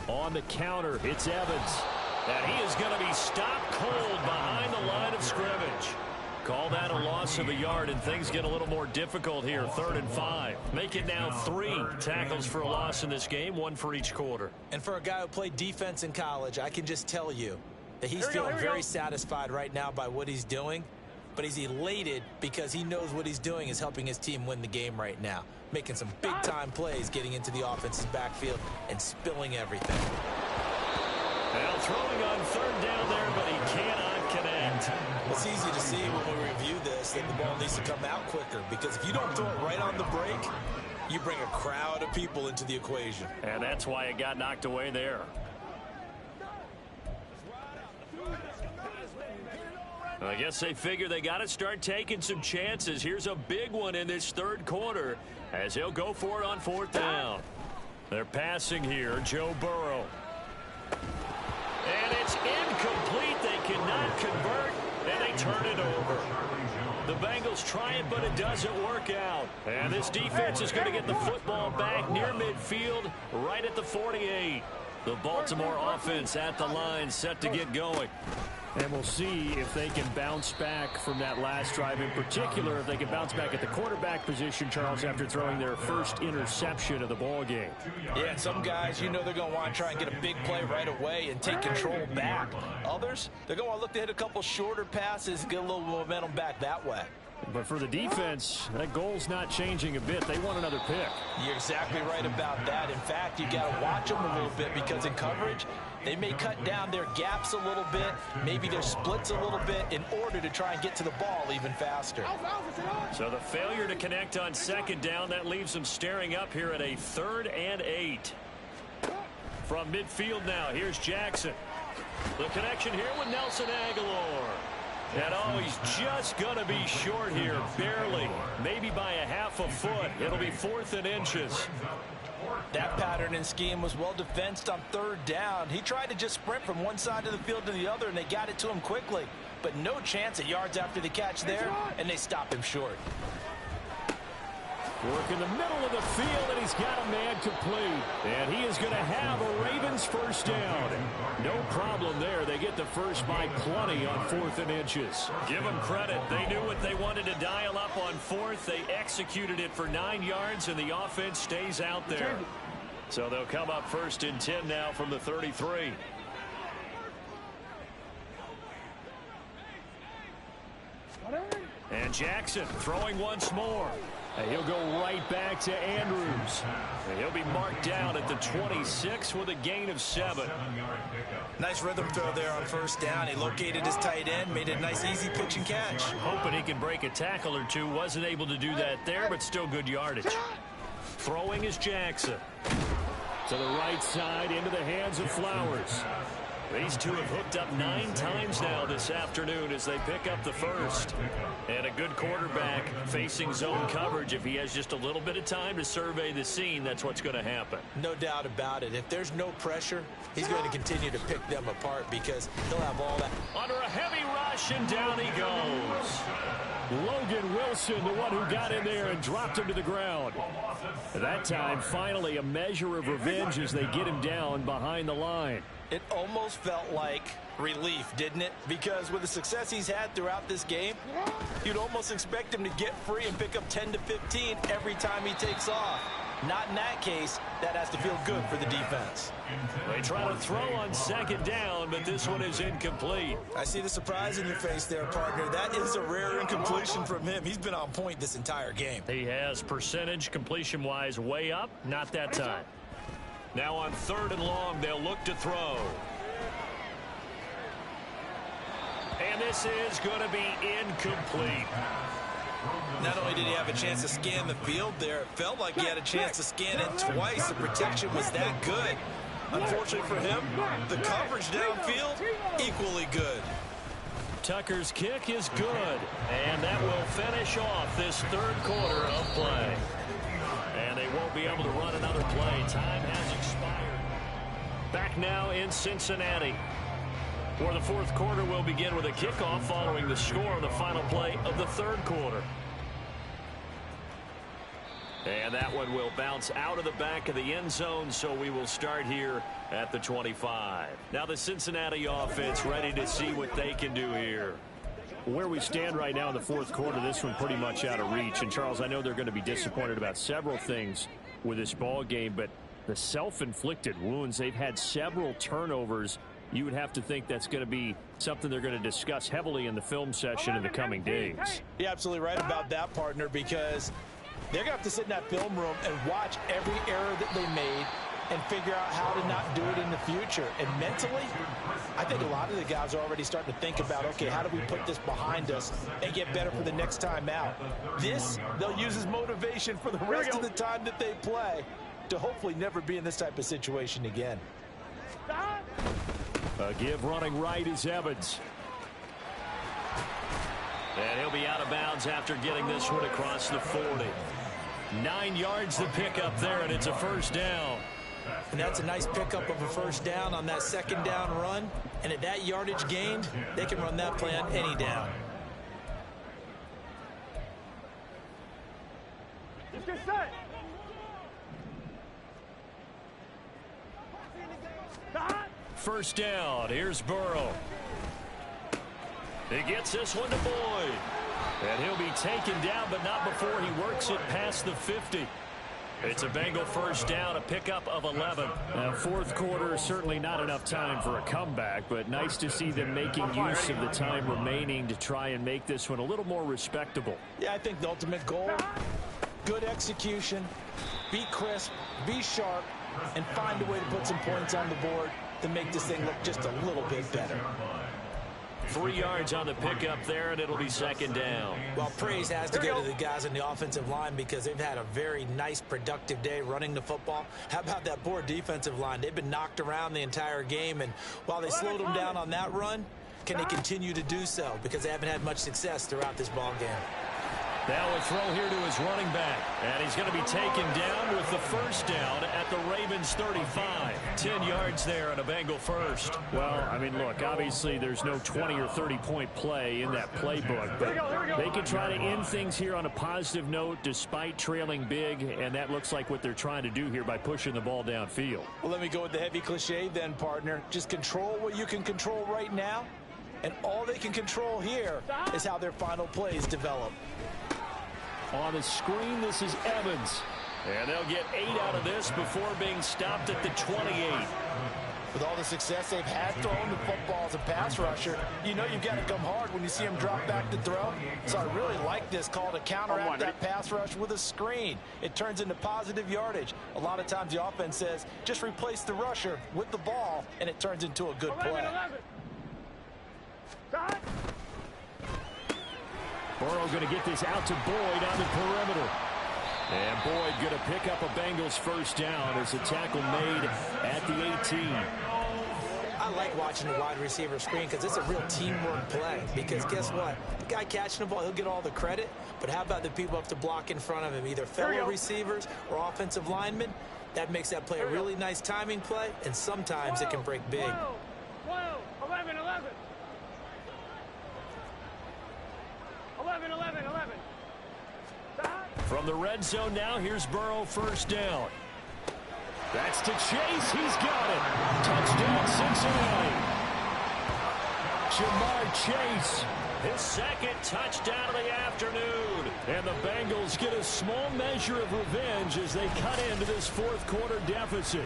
Speaker 3: On the counter, it's Evans. And he is going to be stopped cold behind the line of scrimmage. Call that a loss of a yard, and things get a little more difficult here. 3rd and 5. Make it now 3 tackles for a loss in this game, 1 for each quarter.
Speaker 8: And for a guy who played defense in college, I can just tell you that he's feeling very satisfied right now by what he's doing. But he's elated because he knows what he's doing is helping his team win the game right now. Making some big-time plays, getting into the offense's backfield and spilling everything.
Speaker 3: Now throwing on 3rd down there, but he cannot connect.
Speaker 8: It's easy to see when we review this that the ball needs to come out quicker, because if you don't throw it right on the break,
Speaker 4: you bring a crowd of people into the equation.
Speaker 3: And that's why it got knocked away there. I guess they figure they got to start taking some chances. Here's a big one in this third quarter as he'll go for it on fourth down. They're passing here, Joe Burrow. And it's incomplete. They cannot convert, and they turn it over. The Bengals try it, but it doesn't work out. And this defense is going to get the football back near midfield, right at the 48. The Baltimore offense at the line, set to get going.
Speaker 5: And we'll see if they can bounce back from that last drive, in particular if they can bounce back at the quarterback position, Charles, after throwing their first interception of the ball game.
Speaker 4: Yeah, and some guys, you know, they're going to want to try and get a big play right away and take control back. Others, they're going to look to hit a couple shorter passes and get a little momentum back that way.
Speaker 5: But for the defense, that goal's not changing a bit. They want another pick.
Speaker 4: You're exactly right about that. In fact, you got to watch them a little bit because in coverage, they may cut down their gaps a little bit, maybe their splits a little bit in order to try and get to the ball even faster.
Speaker 3: So the failure to connect on second down, that leaves them staring up here at a 3rd and 8. From midfield now, here's Jackson. The connection here with Nelson Aguilar. And oh, he's just going to be short here, barely, maybe by a half a foot. It'll be 4th and inches.
Speaker 4: That pattern and scheme was well defensed on 3rd down. He tried to just sprint from one side of the field to the other, and they got it to him quickly. But no chance at yards after the catch there, and they stopped him short.
Speaker 5: Work in the middle of the field, and he's got a man complete. And he is going to have a Ravens first down. No problem there. They get the first by plenty on 4th and inches.
Speaker 3: Give them credit. They knew what they wanted to dial up on 4th. They executed it for 9 yards, and the offense stays out there. So they'll come up 1st and 10 now from the 33. And Jackson throwing once more.
Speaker 5: And he'll go right back to Andrews.
Speaker 3: And he'll be marked down at the 26 with a gain of 7.
Speaker 4: Nice rhythm throw there on 1st down. He located his tight end, made a nice easy pitch and catch.
Speaker 3: Hoping he can break a tackle or two. Wasn't able to do that there, but still good yardage. Throwing is Jackson.
Speaker 5: To the right side, into the hands of Flowers.
Speaker 3: These two have hooked up 9 times now this afternoon as they pick up the first. And a good quarterback facing zone coverage. If he has just a little bit of time to survey the scene, that's what's going to happen.
Speaker 4: No doubt about it. If there's no pressure, he's going to continue to pick them apart because he'll have all that.
Speaker 3: Under a heavy rush, and down he goes.
Speaker 5: Logan Wilson, the one who got in there and dropped him to the ground. That time, finally, a measure of revenge as they get him down behind the line.
Speaker 4: It almost felt like relief, didn't it? Because with the success he's had throughout this game, you'd almost expect him to get free and pick up 10 to 15 every time he takes off. Not in that case. That has to feel good for the defense.
Speaker 3: They try to throw on second down, but this one is incomplete.
Speaker 4: I see the surprise in your face there, partner. That is a rare incompletion from him. He's been on point this entire game.
Speaker 3: He has percentage completion-wise way up. Not that time. Now on 3rd and long, they'll look to throw. And this is going to be incomplete.
Speaker 4: Not only did he have a chance to scan the field there, it felt like he had a chance to scan it twice. The protection was that good. Unfortunately for him, the coverage downfield, equally good.
Speaker 3: Tucker's kick is good. And that will finish off this 3rd quarter of play. And they won't be able to run another play. Time has expired. Back now in Cincinnati, where the 4th quarter will begin with a kickoff following the score on the final play of the 3rd quarter. And that one will bounce out of the back of the end zone, so we will start here at the 25. Now the Cincinnati offense ready to see what they can do here.
Speaker 5: Where we stand right now in the 4th quarter, this one pretty much out of reach. And, Charles, I know they're going to be disappointed about several things with this ball game, but the self-inflicted wounds, they've had several turnovers. You would have to think that's going to be something they're going to discuss heavily in the film session in the coming days.
Speaker 4: You're absolutely right about that, partner, because they're going to have to sit in that film room and watch every error that they made
Speaker 8: and figure out how to not do it in the future. And mentally, I think a lot of the guys are already starting to think about, okay, how do we put this behind us and get better for the next time out? This, they'll use as motivation for the rest of the time that they play to hopefully never be in this type of situation again.
Speaker 3: A give running right is Evans. And he'll be out of bounds after getting this one across the 40. 9 yards to pick up there, and it's a first down.
Speaker 8: And that's a nice pickup of a first down on that second down run. And at that yardage gained, they can run that play on any down.
Speaker 6: Let's get set.
Speaker 3: First down. Here's Burrow. He gets this one to Boyd. And he'll be taken down, but not before he works it past the 50. It's a Bengal first down, a pickup of 11. Now, fourth quarter, certainly not enough time for a comeback, but nice to see them making use of the time remaining to try and make this one a little more respectable.
Speaker 8: Yeah, I think the ultimate goal, good execution, be crisp, be sharp, and find a way to put some points on the board to make this thing look just a little bit better.
Speaker 3: 3 yards on the pickup there, and it'll be second down.
Speaker 8: Well, praise has to go to the guys on the offensive line because they've had a very nice, productive day running the football. How about that poor defensive line? They've been knocked around the entire game, and while they slowed them down on that run, can they continue to do so? Because they haven't had much success throughout this ball game.
Speaker 3: Now a throw here to his running back. And he's going to be taken down with the first down at the Ravens 35. 10 yards there and a Bengal first. Well, I mean, look, obviously there's no 20 or 30-point play in that playbook. But they can try to end things here on a positive note despite trailing big. And that looks like what they're trying to do here by pushing the ball downfield.
Speaker 8: Well, let me go with the heavy cliche then, partner. Just control what you can control right now. And all they can control here is how their final plays develop.
Speaker 3: On the screen, this is Evans. And they'll get 8 out of this before being stopped at the 28.
Speaker 8: With all the success they've had throwing the football as a pass rusher, you know you've got to come hard when you see them drop back to throw. So I really like this call to counteract that pass rush with a screen. It turns into positive yardage. A lot of times the offense says, just replace the rusher with the ball, and it turns into a good play.
Speaker 3: Burrow going to get this out to Boyd on the perimeter. And Boyd going to pick up a Bengals first down as a tackle made at the 18.
Speaker 8: I like watching the wide receiver screen because it's a real teamwork play. Because guess what? The guy catching the ball, he'll get all the credit. But how about the people up to block in front of him, either fellow receivers or offensive linemen? That makes that play a really nice timing play, and sometimes it can break big.
Speaker 6: 11. 11.
Speaker 3: From the red zone now, here's Burrow first down. That's to Chase. He's got it. Touchdown, Cincinnati. Jamar Chase, his second touchdown of the afternoon. And the Bengals get a small measure of revenge as they cut into this fourth quarter deficit.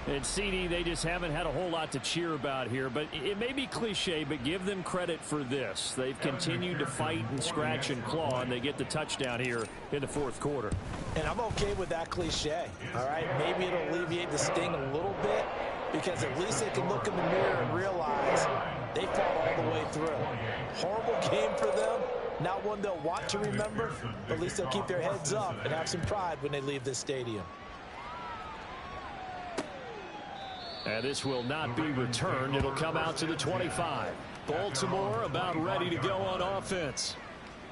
Speaker 3: And CD, they just haven't had a whole lot to cheer about here. But it may be cliche, but give them credit for this. They've continued to fight and scratch and claw, and they get the touchdown here in the fourth quarter.
Speaker 8: And I'm okay with that cliche, all right? Maybe it'll alleviate the sting a little bit because at least they can look in the mirror and realize they fought all the way through. Horrible game for them. Not one they'll want to remember, but at least they'll keep their heads up and have some pride when they leave this stadium.
Speaker 3: And this will not be returned. It'll come out to the 25. Baltimore about ready to go on offense.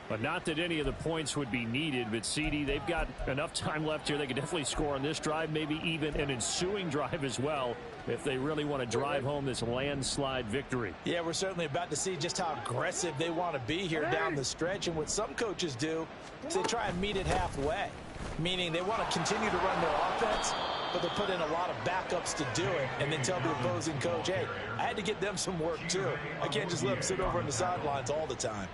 Speaker 3: But not that any of the points would be needed, but CD, they've got enough time left here. They could definitely score on this drive, maybe even an ensuing drive as well, if they really want to drive home this landslide victory. Yeah, we're certainly about to see just how aggressive they want to be here down the stretch. And what some coaches do is they try and meet it halfway, meaning they want to continue to run their offense, but they put in a lot of backups to do it and then tell the opposing coach, hey, I had to get them some work too. I can't just let them sit over on the sidelines all the time.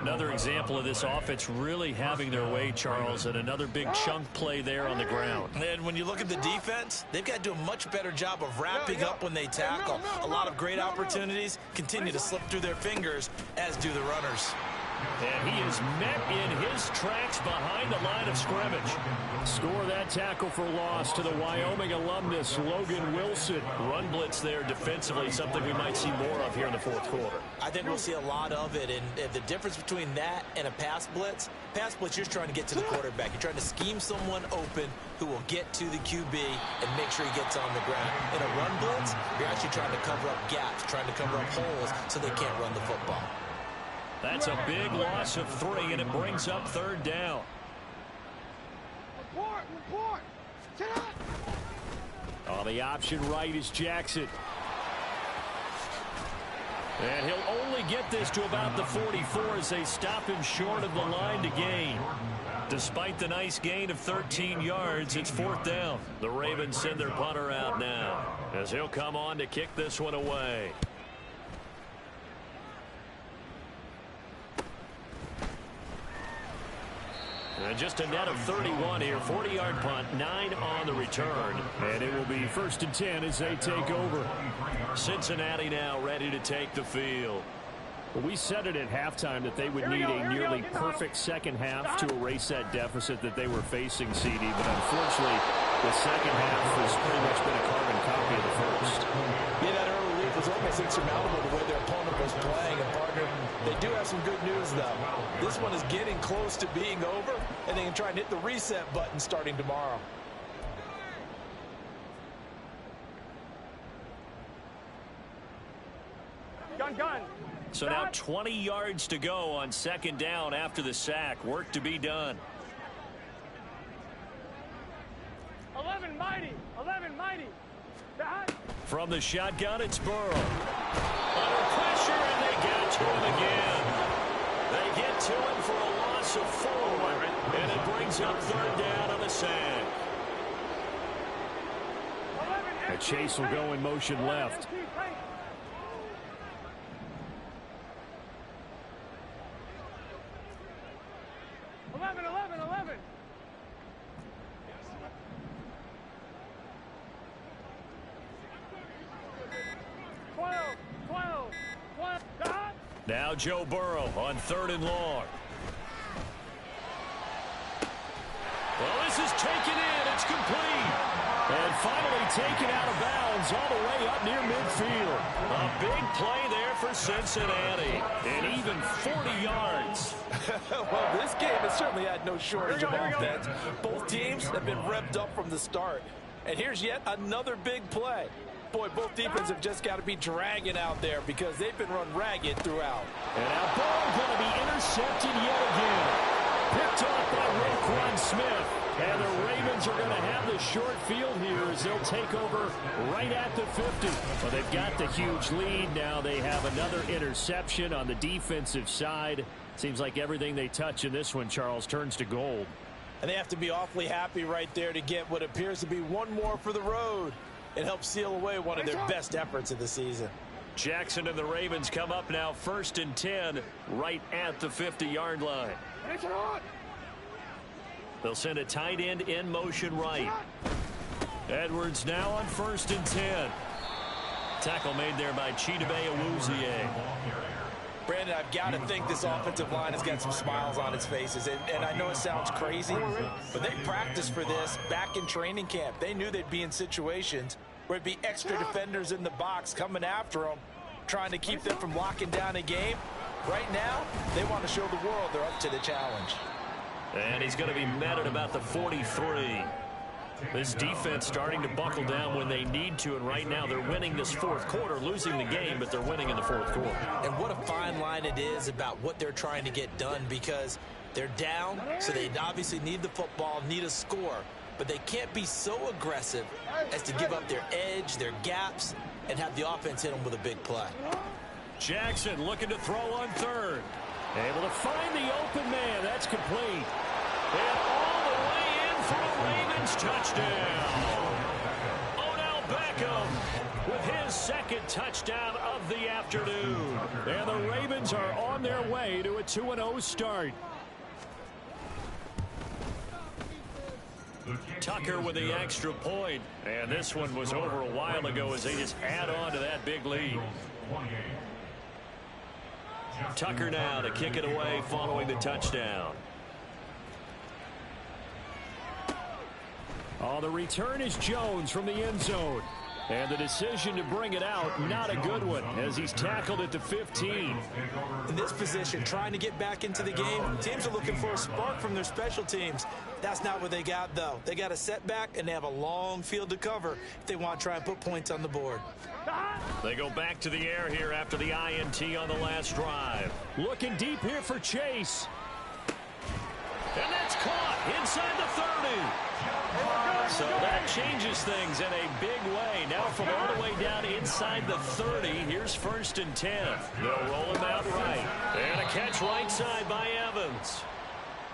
Speaker 3: Another example of this offense really having their way, Charles, and another big chunk play there on the ground. And when you look at the defense, they've got to do a much better job of wrapping up when they tackle. A lot of great opportunities continue to slip through their fingers, as do the runners. And he is met in his tracks behind the line of scrimmage. Score that tackle for loss to the Wyoming alumnus, Logan Wilson. Run blitz there defensively, something we might see more of here in the fourth quarter.
Speaker 4: I think we'll see a lot of it, and the difference between that and a pass blitz, you're just trying to get to the quarterback. You're trying to scheme someone open who will get to the QB and make sure he gets on the ground. In a run blitz, you're actually trying to cover up gaps, trying to cover up holes so they can't run the football.
Speaker 3: That's a big loss of 3, and it brings up third down.
Speaker 6: Report. Sit up.
Speaker 3: On the option right is Jackson. And he'll only get this to about the 44 as they stop him short of the line to gain. Despite the nice gain of 13 yards, it's fourth down. The Ravens send their punter out now as he'll come on to kick this one away. And just a net of 31 here. 40-yard punt, 9 on the return. And it will be 1st and 10 as they take over. Cincinnati now ready to take the field. Well, we said it at halftime that they would need a nearly perfect second half to erase that deficit that they were facing, CD. But unfortunately, the second half has pretty much been a carbon copy of the first.
Speaker 8: Yeah, that early lead was almost insurmountable the way their opponent was playing. And, partner, they do have some good news, though. This one is getting close to being over, and they can try and hit the reset button starting tomorrow.
Speaker 6: Gun.
Speaker 3: So now 20 yards to go on second down after the sack. Work to be done.
Speaker 6: 11 mighty.
Speaker 3: From the shotgun, it's Burrow. Under pressure, and they get to him again. They get to him for a loss of 4, and it brings up third down on the sack. And Chase will go in motion left. Now Joe Burrow on 3rd and long. Well, this is taken in. It's complete. And finally taken out of bounds all the way up near midfield. A big play there for Cincinnati. And even 40 yards.
Speaker 8: Well, this game has certainly had no shortage of offense. Both teams have been revved up from the start. And here's yet another big play. Boy, both defenses have just got to be dragging out there because they've been run ragged throughout.
Speaker 3: And now Burrow going to be intercepted yet again. Picked off by Roquan Smith. And the Ravens are going to have the short field here as they'll take over right at the 50. Well, they've got the huge lead. Now they have another interception on the defensive side. Seems like everything they touch in this one, Charles, turns to gold.
Speaker 8: And they have to be awfully happy right there to get what appears to be one more for the road. It helps seal away one of their best efforts of the season.
Speaker 3: Jackson and the Ravens come up now 1st and 10 right at the 50-yard line. They'll send a tight end in motion right. Edwards now on 1st and 10. Tackle made there by Chidobe Awuzie.
Speaker 8: Brandon, I've got to think this offensive line has got some smiles on its faces. And I know it sounds crazy, but they practiced for this back in training camp. They knew they'd be in situations where it'd be extra defenders in the box coming after them, trying to keep them from locking down a game. Right now, they want to show the world they're up to the challenge.
Speaker 3: And he's going to be met at about the 43. This defense starting to buckle down when they need to, and right now they're winning this fourth quarter, losing the game, but they're winning in the fourth quarter.
Speaker 4: And what a fine line it is about what they're trying to get done, because they're down, so they obviously need the football, need a score, but they can't be so aggressive as to give up their edge, their gaps, and have the offense hit them with a big play.
Speaker 3: Jackson looking to throw on 3rd. Able to find the open man. That's complete. And all the way in for a Ravens touchdown. Odell Beckham with his 2nd touchdown of the afternoon. And the Ravens are on their way to a 2-0 start. Tucker with the extra point. And this one was over a while ago as they just add on to that big lead.
Speaker 5: Tucker now to kick it away following the touchdown.
Speaker 3: Oh, the return is Jones from the end zone. And the decision to bring it out, not a good one, as he's tackled at the 15.
Speaker 4: In this position, trying to get back into the game, teams are looking for a spark from their special teams. That's not what they got, though. They got a setback, and they have a long field to cover if they want to try and put points on the board.
Speaker 5: They go back to the air here after the INT on the last drive.
Speaker 3: Looking deep here for Chase.
Speaker 5: And that's caught inside the 30. So that changes things in a big way. Now from all the way down inside the 30, here's 1st and 10. They'll roll him out right. And a catch right side by Evans.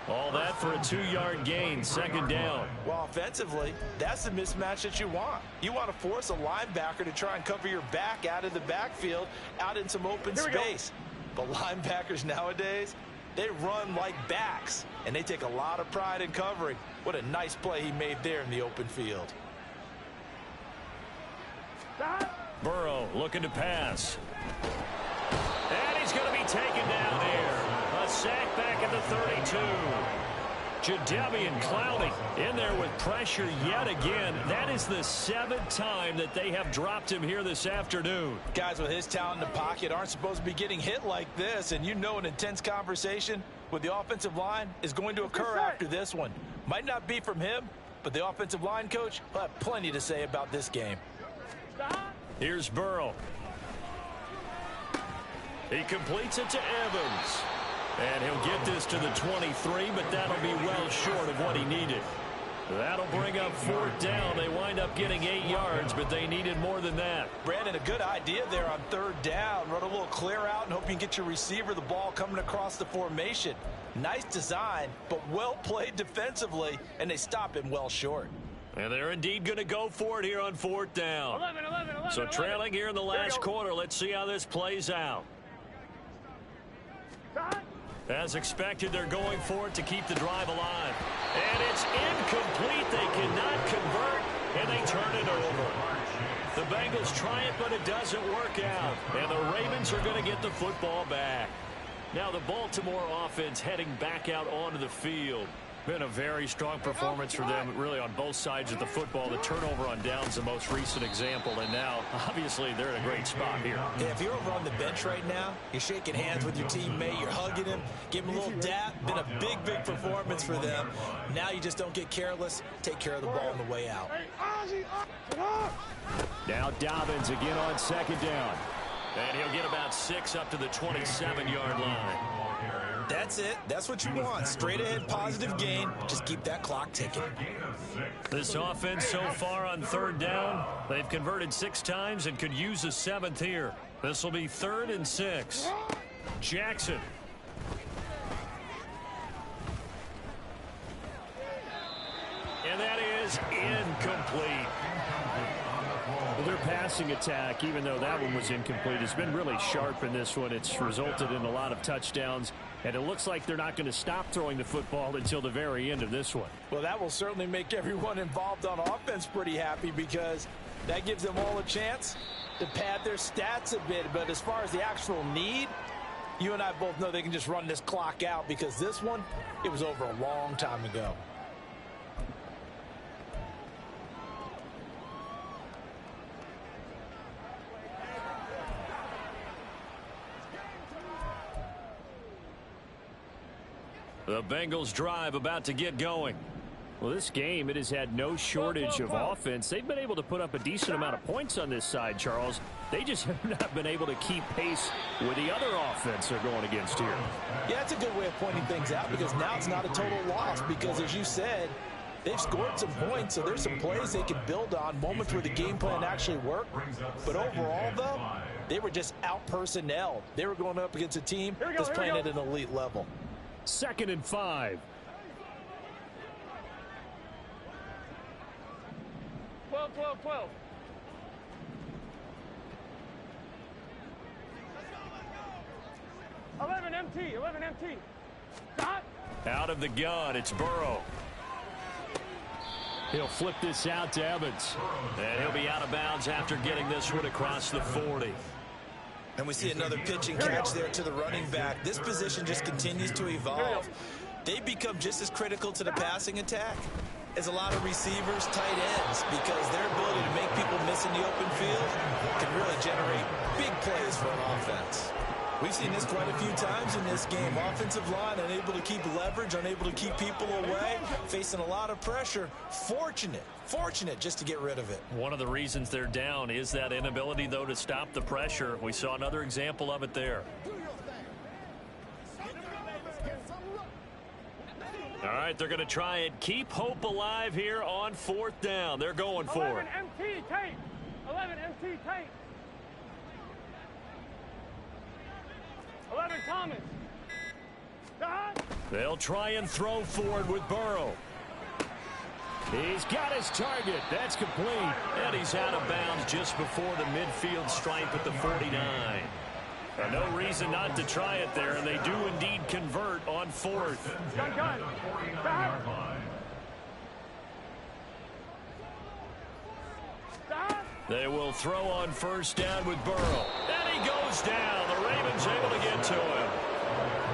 Speaker 5: All that for a 2-yard gain, 2nd down.
Speaker 4: Well, offensively, that's the mismatch that you want. You want to force a linebacker to try and cover your back out of the backfield, out in some open space. But linebackers nowadays, they run like backs, and they take a lot of pride in covering. What a nice play he made there in the open field.
Speaker 5: Burrow looking to pass. And he's going to be taken down here. A sack back at the 32. Jadeveon Clowney in there with pressure yet again. That is the 7th time that they have dropped him here this afternoon.
Speaker 4: Guys with his talent in the pocket aren't supposed to be getting hit like this, and you know an intense conversation with the offensive line is going to occur after this one. Might not be from him, but the offensive line coach will have plenty to say about this game.
Speaker 5: Here's Burrow. He completes it to Evans. And he'll get this to the 23, but that'll be well short of what he needed. That'll bring up 4th down. They wind up getting 8 yards, but they needed more than that.
Speaker 4: Brandon, a good idea there on 3rd down. Run a little clear out and hope you can get your receiver the ball coming across the formation. Nice design, but well played defensively, and they stop him well short.
Speaker 5: And they're indeed going to go for it here on 4th down.
Speaker 6: 11.
Speaker 5: So trailing here in the last quarter. Let's see how this plays out. As expected, they're going for it to keep the drive alive. And it's incomplete. They cannot convert, and they turn it over. The Bengals try it, but it doesn't work out. And the Ravens are going to get the football back. Now the Baltimore offense heading back out onto the field. Been a very strong performance for them, really, on both sides of the football. The turnover on downs the most recent example, and now, obviously, they're in a great spot here.
Speaker 4: Yeah, if you're over on the bench right now, you're shaking hands with your teammate, you're hugging him, give him a little dap. Been a big performance for them. Now you just don't get careless. Take care of the ball on the way out.
Speaker 3: Now Dobbins again on 2nd down.
Speaker 5: And he'll get about 6 up to the 27-yard line.
Speaker 4: That's it. That's what you want. Straight ahead, positive gain. Just keep that clock ticking.
Speaker 5: This offense so far on 3rd down, they've converted 6 times and could use a 7th here. This will be 3rd and 6. Jackson. And that is incomplete.
Speaker 3: Well, their passing attack, even though that one was incomplete, has been really sharp in this one. It's resulted in a lot of touchdowns, and it looks like they're not going to stop throwing the football until the very end of this one.
Speaker 4: Well, that will certainly make everyone involved on offense pretty happy, because that gives them all a chance to pad their stats a bit. But as far as the actual need, you and I both know they can just run this clock out, because this one, it was over a long time ago.
Speaker 5: The Bengals drive about to get going.
Speaker 3: Well, this game, it has had no shortage of offense. They've been able to put up a decent amount of points on this side, Charles. They just have not been able to keep pace with the other offense they're going against here.
Speaker 4: Yeah, that's a good way of pointing things out, because now it's not a total loss, because as you said, they've scored some points, so there's some plays they can build on, moments where the game plan actually worked. But overall, though, they were just out-personnelled. They were going up against a team that's playing at an elite level.
Speaker 3: 2nd and 5.
Speaker 6: 12. 11 MT. Stop.
Speaker 5: Out of the gun, it's Burrow.
Speaker 3: He'll flip this out to Evans.
Speaker 5: And he'll be out of bounds after getting this one across the 40.
Speaker 4: And we see another pitch and catch there to the running back. This position just continues to evolve. They become just as critical to the passing attack as a lot of receivers, tight ends, because their ability to make people miss in the open field can really generate big plays for an offense. We've seen this quite a few times in this game. Offensive line unable to keep leverage, unable to keep people away, facing a lot of pressure. Fortunate just to get rid of it.
Speaker 3: One of the reasons they're down is that inability, though, to stop the pressure. We saw another example of it there. All right, they're going to try and keep hope alive here on 4th down. They're going for it.
Speaker 6: 11 MT tape. 11 MT tape. 11 Thomas.
Speaker 3: They'll try and throw forward with Burrow. He's got his target. That's complete. And he's out of bounds just before the midfield stripe at the 49. No reason not to try it there, and they do indeed convert on 4th.
Speaker 6: Gun.
Speaker 3: They will throw on 1st down with Burrow. And he goes down. The Ravens able to get to him.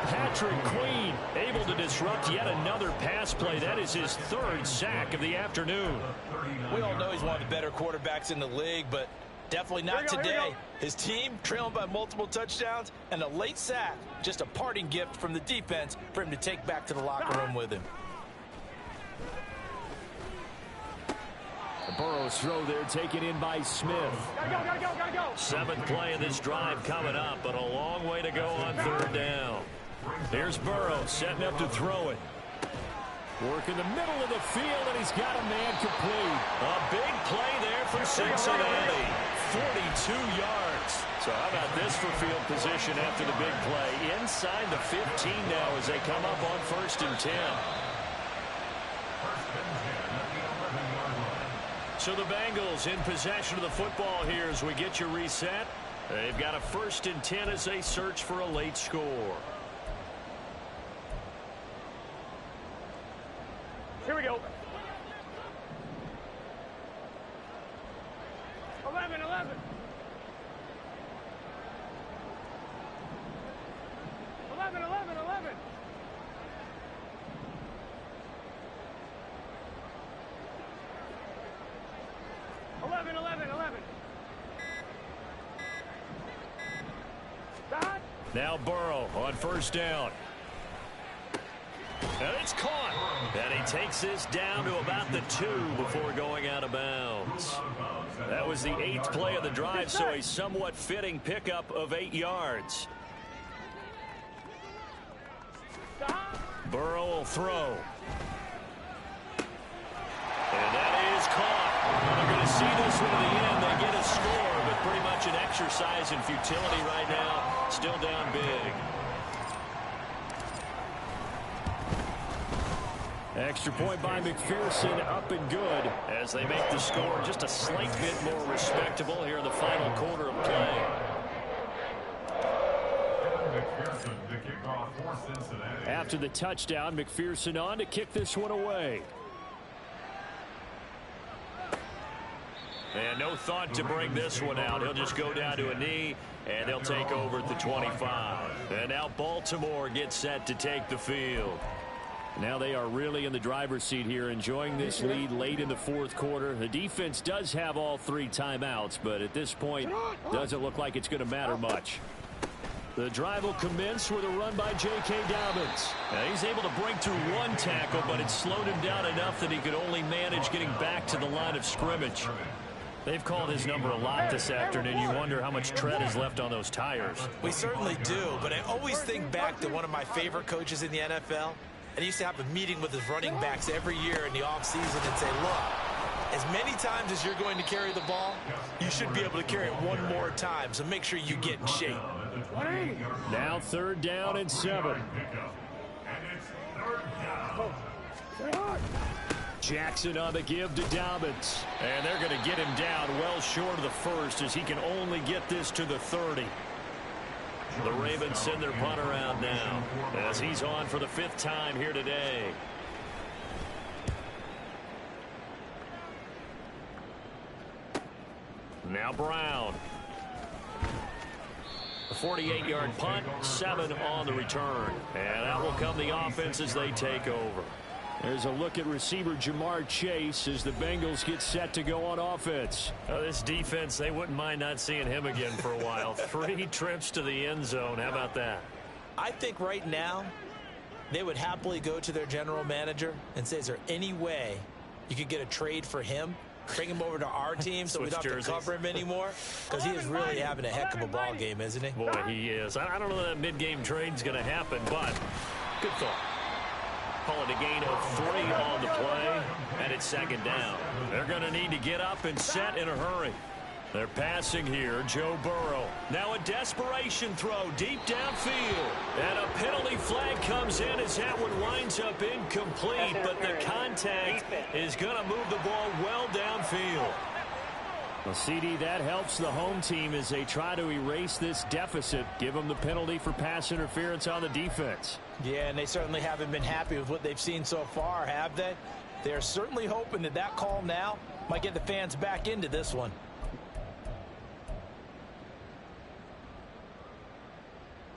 Speaker 3: Patrick Queen able to disrupt yet another pass play. That is his 3rd sack of the afternoon.
Speaker 4: We all know he's one of the better quarterbacks in the league, but definitely not today. His team trailing by multiple touchdowns, and a late sack, just a parting gift from the defense for him to take back to the locker room with him.
Speaker 3: Burrow's throw there taken in by Smith.
Speaker 6: Gotta go.
Speaker 3: 7th play of this drive coming up, but a long way to go on 3rd down. Here's Burrow setting up to throw it. Work in the middle of the field, and he's got a man complete. A big play there for Cincinnati. 42 yards. So how about this for field position after the big play? Inside the 15 now as they come up on 1st and 10. So the Bengals in possession of the football here as we get you reset. They've got a 1st and 10 as they search for a late score.
Speaker 6: Here we go. 11. 11. 11.
Speaker 3: Now Burrow on 1st down. And it's caught. And he takes this down to about the 2 before going out of bounds. That was the 8th play of the drive, so a somewhat fitting pickup of 8 yards. Burrow will throw. And that is caught. They're going to see this one to the end. They get a score, but pretty much an exercise in futility right now. Still down big. Extra point by McPherson, up and good as they make the score just a slight bit more respectable here in the final quarter of play. After the touchdown, McPherson on to kick this one away. And no thought to bring this one out. He'll just go down to a knee, and they'll take over at the 25. And now Baltimore gets set to take the field. Now they are really in the driver's seat here, enjoying this lead late in the 4th quarter. The defense does have all 3 timeouts, but at this point, doesn't look like it's going to matter much. The drive will commence with a run by J.K. Dobbins. Now he's able to break through 1 tackle, but it slowed him down enough that he could only manage getting back to the line of scrimmage. They've called his number a lot this afternoon. You wonder how much tread is left on those tires.
Speaker 4: We certainly do, but I always think back to one of my favorite coaches in the NFL. And he used to have a meeting with his running backs every year in the offseason and say, look, as many times as you're going to carry the ball, you should be able to carry it 1 more time, so make sure you get in shape.
Speaker 3: Now 3rd down and 7. Jackson on the give to Dobbins. And they're going to get him down well short of the 1st as he can only get this to the 30. The Ravens send their punter out now as he's on for the 5th time here today. Now Brown. 48-yard punt, 7 on the return. And that will come the offense as they take over. There's a look at receiver Jamar Chase as the Bengals get set to go on offense. This defense, they wouldn't mind not seeing him again for a while. 3 trips to the end zone. How about that?
Speaker 4: I think right now they would happily go to their general manager and say, is there any way you could get a trade for him? Bring him over to our team so we don't have to cover him anymore? Because he is really having a heck of a ball game, isn't he?
Speaker 3: Boy, he is. I don't know that mid-game trade's going to happen, but good thought. Call it a gain of 3 on the play, and it's 2nd down. They're going to need to get up and set in a hurry. They're passing here, Joe Burrow. Now a desperation throw deep downfield. And a penalty flag comes in as that one winds up incomplete, but the contact is going to move the ball well downfield. Well, CD, that helps the home team as they try to erase this deficit. Give them the penalty for pass interference on the defense.
Speaker 4: Yeah, and they certainly haven't been happy with what they've seen so far, have they? They're certainly hoping that that call now might get the fans back into this one.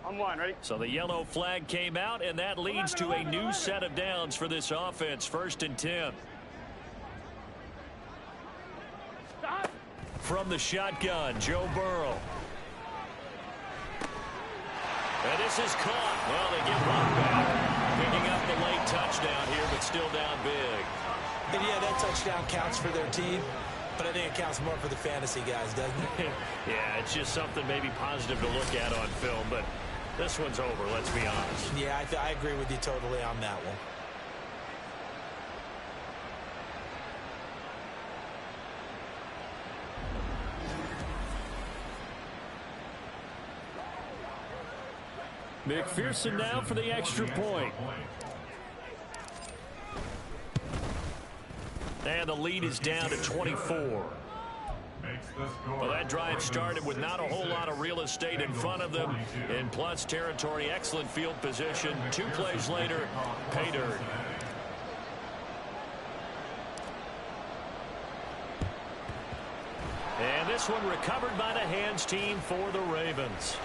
Speaker 6: On 1, ready?
Speaker 3: So the yellow flag came out, and that leads to a new set of downs for this offense. 1st and 10.
Speaker 6: Stop.
Speaker 3: From the shotgun, Joe Burrow. And this is caught. Well, they get one back. Picking up the late touchdown here, but still down big.
Speaker 4: And yeah, that touchdown counts for their team, but I think it counts more for the fantasy guys, doesn't it?
Speaker 3: Yeah, it's just something maybe positive to look at on film, but this one's over, let's be honest.
Speaker 4: Yeah, I agree with you totally on that one.
Speaker 3: McPherson now for the extra point. And the lead is down to 24. Well, that drive started with not a whole lot of real estate in front of them. In plus territory, excellent field position. 2 plays later, pay dirt. And this one recovered by the hands team for the Ravens.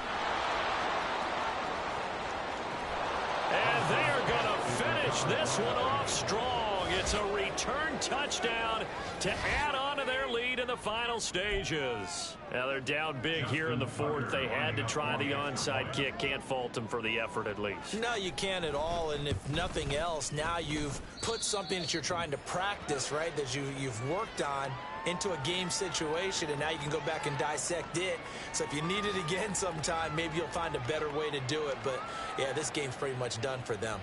Speaker 3: And they are going to finish this one off strong. It's a return touchdown to add on to their lead in the final stages. Now they're down big here in the 4th. They had to try the onside kick. Can't fault them for the effort at least.
Speaker 4: No, you can't at all. And if nothing else, now you've put something that you're trying to practice, right, that you've worked on into a game situation, and now you can go back and dissect it. So if you need it again sometime, maybe you'll find a better way to do it. But, yeah, this game's pretty much done for them.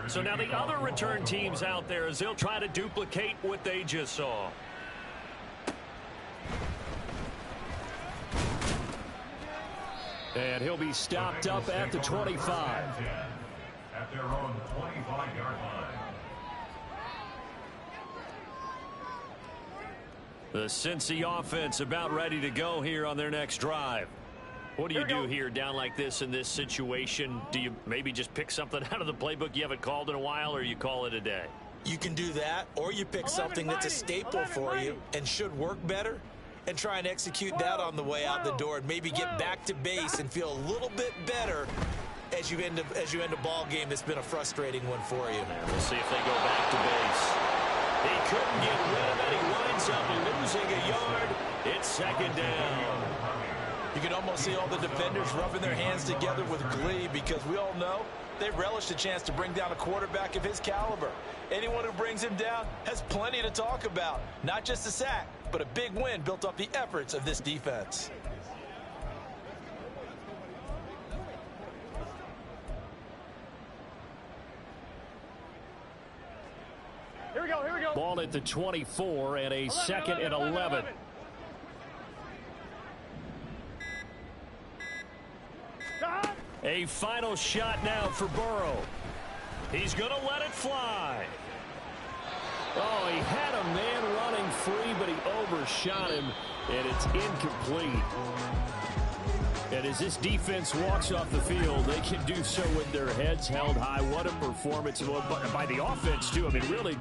Speaker 3: So now the other return teams out there as they'll try to duplicate what they just saw. And he'll be stopped up at the 25.
Speaker 7: At their own 25-yard line.
Speaker 3: The Cincy offense about ready to go here on their next drive. What do you do here down like this in this situation? Do you maybe just pick something out of the playbook you haven't called in a while, or you call it a day?
Speaker 4: You can do that, or you pick something that's a staple for you and should work better, and try and execute that on the way out the door, and maybe get back to base and feel a little bit better as you end a ball game that's been a frustrating one for you.
Speaker 3: We'll see if they go back to base. He couldn't get rid of it. He winds up losing a yard. It's 2nd down.
Speaker 4: You can almost see all the defenders rubbing their hands together with glee, because we all know they relish the chance to bring down a quarterback of his caliber. Anyone who brings him down has plenty to talk about. Not just a sack, but a big win built off the efforts of this defense.
Speaker 6: Here we go, here we go.
Speaker 3: Ball at the 24 and a 2nd and 11. A final shot now for Burrow. He's going to let it fly. Oh, he had a man running free, but he overshot him, and it's incomplete. And as this defense walks off the field, they can do so with their heads held high. What a performance by the offense, too. I mean, really